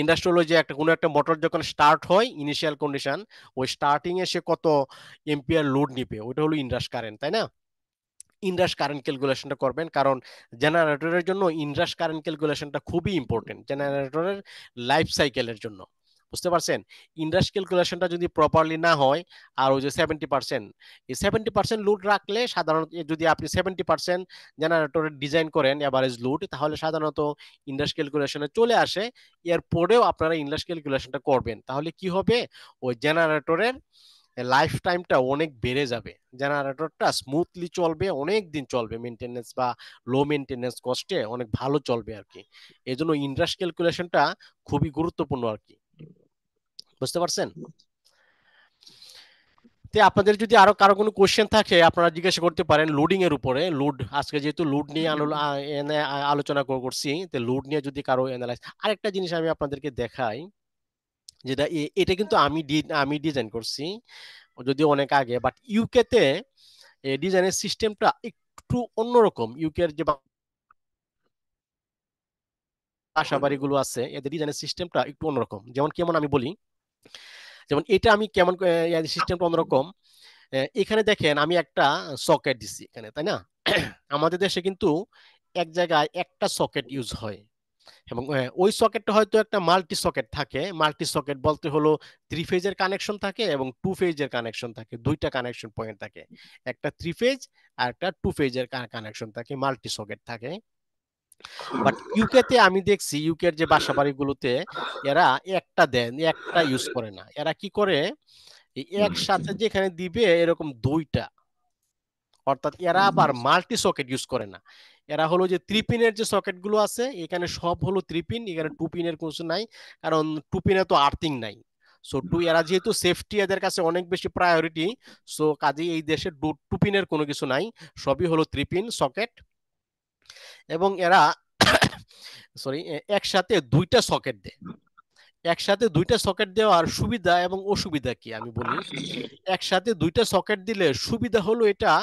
ইন্ডাস্ট্রি হলো যে একটা কোনো একটা মোটর যখন স্টার্ট হয় ইনিশিয়াল কন্ডিশন, ওই স্টার্টিং এ সে কত এম্পিয়ার লোড নিবে ওটা হলো ইনরাশ কারেন্ট, তাই না? ইনরাশ কারেন্ট ক্যালকুলেশনটা করবেন, কারণ জেনারেটরের জন্য ইনরাশ কারেন্ট ক্যালকুলেশনটা খুবই ইম্পর্টেন্ট জেনারেটরের লাইফ সাইকেলের জন্য। বুঝতে পারছেন? ইনরাশ ক্যালকুলেশনটা যদি প্রপারলি না হয়, আর ওই যে 70%, এই 70% লোড রাখলে সাধারণত যদি আপনি 70% জেনারেটরের ডিজাইন করেন এভারেজ লোড, তাহলে সাধারণত ইনরাশ ক্যালকুলেশনে চলে আসে। এরপরেও আপনারা ইনরাশ ক্যালকুলেশনটা করবেন, তাহলে কি হবে, ওই জেনারেটরের লাইফ টাইমটা অনেক বেড়ে যাবে, জেনারেটরটা স্মুথলি চলবে, অনেক দিন চলবে, মেনটেনেন্স বা লো মেনটেনেন্স কস্টে অনেক ভালো চলবে আর কি। এই জন্য ইনরাশ ক্যালকুলেশনটা খুবই গুরুত্বপূর্ণ আর কি। বুঝতে পারছেন? তো আপনাদের যদি আরো কারো কোনো কোশ্চেন থাকে আপনারা জিজ্ঞাসা করতে পারেন লোডিং এর উপরে। লোড আজকে যেহেতু লোড নিয়ে আলোচনা করছি, তো লোড নিয়ে যদি কারো অ্যানালাইজ, আরেকটা জিনিস আমি আপনাদেরকে দেখাই, যেটা এটা কিন্তু আমি ডিজাইন করছি যদিও অনেক আগে, বাট ইউকে তে ডিজাইনের সিস্টেমটা একটু অন্যরকম। ইউকের যে বাসা বাড়িগুলো আছে এদের ডিজাইনের সিস্টেমটা একটু অন্যরকম। যেমন কেমন আমি বলি, যেমন এটা আমি কেমন সিস্টেমটা অন্যরকম। এখানে দেখেন আমি একটা সকেট দিছি এখানে, তাই না? আমাদের দেশে কিন্তু এক জায়গায় একটা সকেট ইউজ হয়, এবং ওই সকেটটা হয়তো একটা মাল্টি সকেট থাকে। মাল্টি সকেট বলতে হলো 3 ফেজের কানেকশন থাকে এবং 2 ফেজের কানেকশন থাকে, দুইটা কানেকশন পয়েন্ট থাকে। একটা 3 ফেজ আর একটা 2 ফেজের কানেকশন থাকে, মাল্টি সকেট থাকে। বাট ইউকেতে আমি দেখছি, ইউকের যে বাসা বাড়িগুলোতে এরা একটা দেন, একটা ইউজ করে না। এরা কি করে, এই একসাথে যেখানে দিবে এরকম দুইটা, অর্থাৎ এরা আবার মাল্টি সকেট ইউজ করে না। এরা হলো যে 3 পিনের যে সকেট গুলো আছে এখানে সব হলো 3 পিন, এখানে 2 পিনের কিছু নাই, কারণ 2 পিনে তো আর্থিং নাই। সো এরা যেহেতু সেফটি এদের কাছে অনেক বেশি প্রায়োরিটি, সো কাজেই এই দেশে 2 পিনের কোনো কিছু নাই, সবই হলো 3 পিন সকেট। এবং এরা সরি, একসাথে দুইটা সকেট দেয়। একসাথে দুইটা সকেট দেওয়ার সুবিধা এবং অসুবিধা কি আমি বলি। একসাথে দুইটা সকেট দিলে সুবিধা হলো এটা,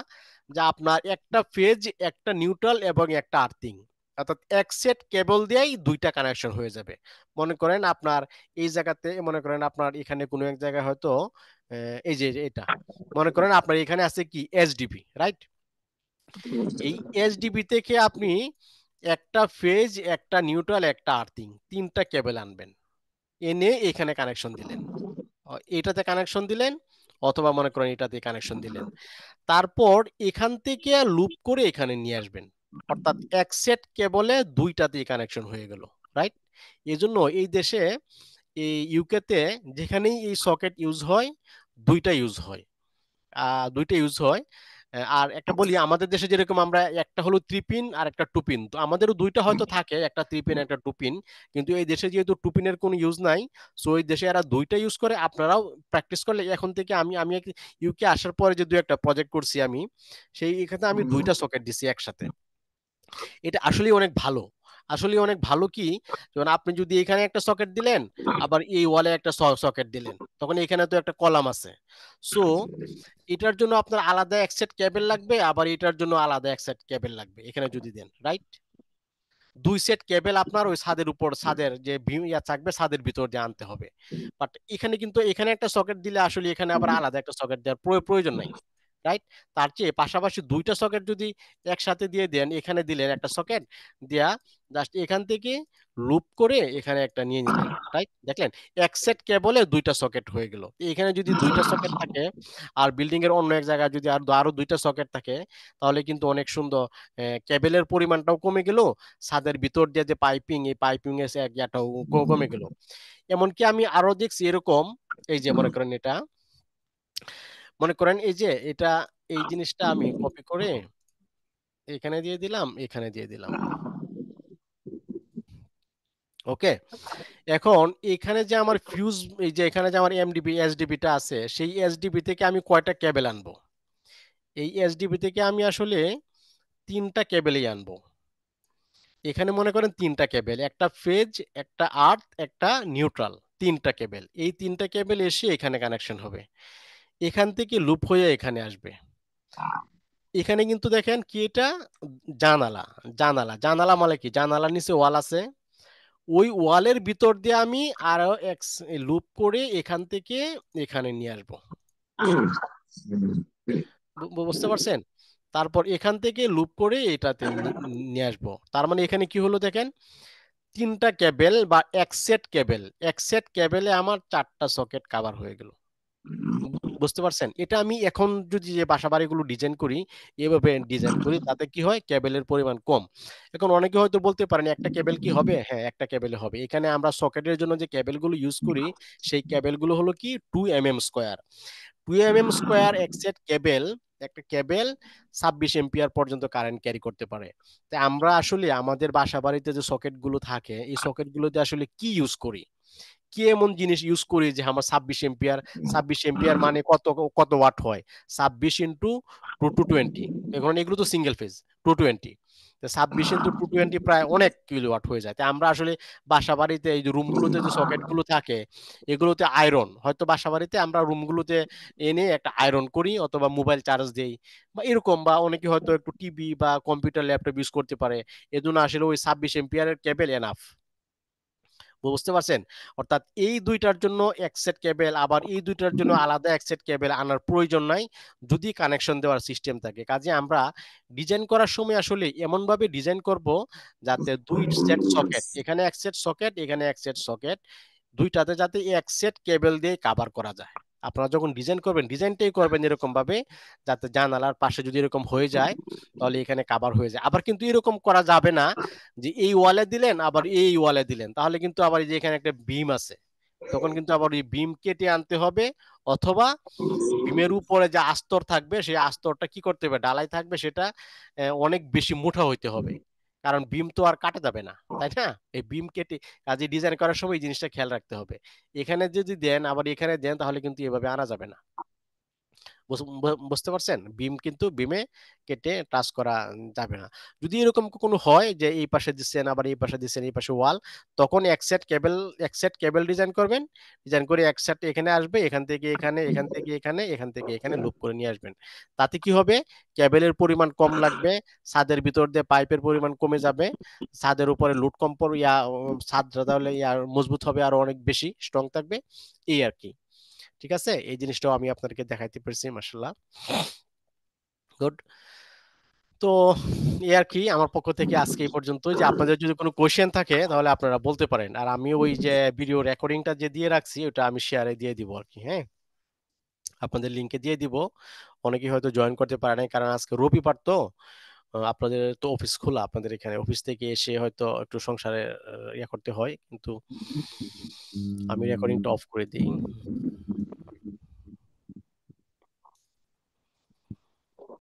যে আপনার একটা ফেজ, একটা নিউট্রাল এবং একটা আর্থিং, অর্থাৎ এক সেট কেবল দিয়েই দুইটা কানেকশন হয়ে যাবে। মনে করেন আপনার এই জায়গাতে, মনে করেন আপনার এখানে কোনো এক জায়গায় হয়তো এই যে এটা, মনে করেন আপনার এখানে আছে কি এসডিবি, রাইট? এই এসডিবি থেকে আপনি একটা ফেজ, একটা নিউট্রাল, একটা আর্থিং, তিনটা কেবল আনবেন, এনে এখানে কানেকশন দিলেন, এটাতে কানেকশন দিলেন, অথবা মনে করেন এটাতে কানেকশন দিলেন। তারপর এখান থেকে লুপ করে এখানে নিয়ে আসবেন, অর্থাৎ এক সেট কেবলে দুইটাতে কানেকশন হয়ে গেল, রাইট? এজন্য এই দেশে, এই ইউকেতে যেখানেই এই সকেট ইউজ হয়, দুইটা ইউজ হয়, দুইটা ইউজ হয়। আর একটা বলি, আমাদের দেশে যেরকম আমরা একটা হলো 3 পিন আর একটা 2 পিন, তো আমাদেরও দুইটা হয়তো থাকে, একটা 3 পিন একটা 2 পিন, কিন্তু এই দেশে যেহেতু 2 পিনের কোনো ইউজ নাই, সো এই দেশে এরা দুইটা ইউজ করে। আপনারাও প্র্যাকটিস করলে এখন থেকে, আমি আমি ইউকে আসার পরে যে দুই একটা প্রজেক্ট করছি আমি, সেই এখানে আমি দুইটা সকেট দিছি একসাথে। এটা আসলে অনেক ভালো, আসলে অনেক ভালো কি, যেমন আপনি যদি এখানে একটা সকেট দিলেন, আবার এই ওয়ালে একটা সকেট দিলেন, তখন এখানে তো একটা কলাম আছে। সো এটার জন্য আপনার আলাদা এক সেট কেবল লাগবে, আবার এটার জন্য আলাদা এক সেট কেবল লাগবে এখানে যদি দেন, রাইট? দুই সেট কেবল আপনার ওই ছাদের উপর, ছাদের যে ইয়া থাকবে ছাদের ভিতর দিয়ে আনতে হবে। বাট এখানে কিন্তু এখানে একটা সকেট দিলে আসলে এখানে আবার আলাদা একটা সকেট দেওয়ার প্রয়োজন নাই, রাইট? তার চেয়ে পাশাপাশি দুইটা সকেট যদি একসাথে দিয়ে দেন, এখানে দিলেন একটা সকেট দেয়া, জাস্ট এখান থেকে লুপ করে এখানে একটা নিয়ে নিলেন, রাইট? দেখলেন, এক সেট কেবলে দুইটা সকেট হয়ে গেল। এখানে যদি দুইটা সকেট থাকে, আর বিল্ডিং এর অন্য এক জায়গায় যদি আরো দুইটা সকেট থাকে, তাহলে কিন্তু অনেক সুন্দর, কেবলের পরিমাণটাও কমে গেল, ছাদের ভিতর দিয়ে যে পাইপিং, এই পাইপিং এর ইয়াটাও কমে গেল। এমনকি আমি আরো দেখছি এরকম, এই যে মনে করেন এটা, মনে করেন এই যে এটা, এই জিনিসটা আমি কপি করে এখানে দিয়ে দিলাম, এখানে দিয়ে দিলাম, ওকে। এখন এখানে যে আমার ফিউজ, এই যে এখানে যে আমার এমডিবি এসডিবিটা আছে, সেই এসডিবি থেকে আমি কয়টা কেবল আনবো? এই এসডিবি থেকে আমি আসলে তিনটা কেবলই আনবো। এখানে মনে করেন তিনটা কেবল, একটা ফেজ, একটা আর্থ, একটা নিউট্রাল, তিনটা কেবল। এই তিনটা কেবল এসে এখানে কানেকশন হবে, এখান থেকে লুপ হয়ে এখানে আসবে। এখানে কিন্তু দেখেন কি, এটা জানালা। জানালা মানে কি, জানালার নিচে ওয়াল আছে, ওই ওয়ালের ভিতর দিয়ে আমি আরো এক লুপ করে এখান থেকে এখানে নিয়ে আসবো। বুঝতে পারছেন? তারপর এখান থেকে লুপ করে এটাতে নিয়ে আসবো। তার মানে এখানে কি হলো দেখেন, তিনটা কেবল বা এক সেট কেবলে আমার চারটা সকেট কভার হয়ে গেল। বুঝতে পারছেন? এটা আমি এখন যদি যে বাসা বাড়িগুলো ডিজাইন করি, এভাবে ডিজাইন করি, তাতে কি হয়, কেবলের পরিমাণ কম। এখন অনেকে হয়তো বলতে পারেন একটা কেবল কি হবে? হ্যাঁ, একটা কেবলে হবে। এখানে আমরা সকেটের জন্য যে কেবলগুলো ইউজ করি, সেই কেবলগুলো হলো কি 2 mm স্কোয়ার। 2 mm স্কোয়ার এক সেট কেবল, একটা কেবল 26 এম্পিয়ার পর্যন্ত কারেন্ট ক্যারি করতে পারে। তাই আমরা আসলে আমাদের বাসা বাড়িতে যে সকেট গুলো থাকে, এই সকেট গুলোতে আসলে কি ইউজ করি, কি এমন জিনিস ইউজ করি যে আমার 26 এম্পিয়ার, 26 এম্পিয়ার মানে কত, কত ওয়াট হয়, 26 ইন্টু 220, এখন এগুলো তো সিঙ্গেল ফেজ, 220, তো 26 ইন্টু 220 প্রায় অনেক কিলোওয়াট হয়ে যায়। তাই আমরা আসলে বাসা বাড়িতে এই যে রুমগুলোতে যে সকেট গুলো থাকে এগুলোতে আয়রন, হয়তো বাসা বাড়িতে আমরা রুমগুলোতে এনে একটা আয়রন করি অথবা মোবাইল চার্জ দেই বা এরকম, বা অনেকে হয়তো একটু টিভি বা কম্পিউটার ল্যাপটপ ইউজ করতে পারে। এজন্য আসলে ওই 26 এম্পিয়ারের কেবল এনাফ। বুঝতে পারছেন? অর্থাৎ এই দুইটার জন্য এক সেট কেবল, আবার এই দুইটার জন্য আলাদা এক সেট কেবল আনার প্রয়োজন নাই যদি কানেকশন দেওয়ার সিস্টেম থাকে। কাজে আমরা ডিজাইন করার সময় আসলে এমন ভাবে ডিজাইন করব যাতে দুই সেট সকেট, এখানে এক সেট সকেট, এখানে এক সেট সকেট, দুইটাতে যাতে এক সেট কেবল দিয়ে কভার করা যায়। আপনারা যখন ডিজাইন করবেন ডিজাইনটাই করবেন এরকম ভাবে যাতে জানালার পাশে যদি এরকম হয়ে যায় তাহলে এখানে কভার হয়ে যায়। আবার কিন্তু এরকম করা যাবে না যে এই ওয়ালে দিলেন আবার এই ওয়ালে দিলেন, তাহলে কিন্তু আবার এই যে এখানে একটা বিম আছে, তখন কিন্তু আবার ওই বিম কেটে আনতে হবে, অথবা বিমের উপরে যে আস্তর থাকবে সেই আস্তরটা কি করতে হবে, ডালাই থাকবে সেটা অনেক বেশি মোটা হইতে হবে, কারণ বিম তো আর কাটা যাবে না, তাই না? এই বিম কেটে, কাজে ডিজাইন করার সময় এই জিনিসটা খেয়াল রাখতে হবে। এখানে যদি দেন আবার এখানে দেন তাহলে কিন্তু এভাবে আনা যাবে না। বুঝতে পারছেন? বিম কিন্তু বিমে কেটে টাচ করা যাবে না। যদি এরকম কোনো হয় যে এই পাশে দিচ্ছেন আবার এই পাশে দিচ্ছেন, এই পাশে ওয়াল, তখন এক সেট কেবল ডিজাইন করবেন, ডিজাইন করে এক সেট এখানে আসবে, এখান থেকে এখানে, এখান থেকে এখানে, এখান থেকে এখানে লুপ করে নিয়ে আসবেন। তাতে কি হবে, কেবলের পরিমাণ কম লাগবে, ছাদের ভিতর দিয়ে পাইপের পরিমাণ কমে যাবে, ছাদের উপরে লুট কম পড়বে, ছাদটা তাহলে মজবুত হবে, আরো অনেক বেশি স্ট্রং থাকবে, এই আর কি। ঠিক আছে, এই জিনিসটাও আমি আপনাদেরকে দেখাইতে পেরেছি, মাশাআল্লাহ, গুড। তো এই আর কি আমার পক্ষ থেকে আজকে এই পর্যন্ত। যে আপনাদের যদি কোনো কোশ্চেন থাকে তাহলে আপনারা বলতে পারেন, আর আমি ওই যে ভিডিও রেকর্ডিংটা যে দিয়ে রাখছি ওটা আমি শেয়ারে দিয়ে দিব আর কি। হ্যাঁ, আপনাদের লিংকে দিয়ে দিব। অনেকেই হয়তো জয়েন করতে পারে নাই কারণ আজকে রবিবার তো। আপনাদের তো অফিস খোলা, আপনাদের এখানে অফিস থেকে এসে হয়তো একটু সংসারে ইয়ে করতে হয়, কিন্তু আমি রেকর্ডিংটা অফ করে দিই।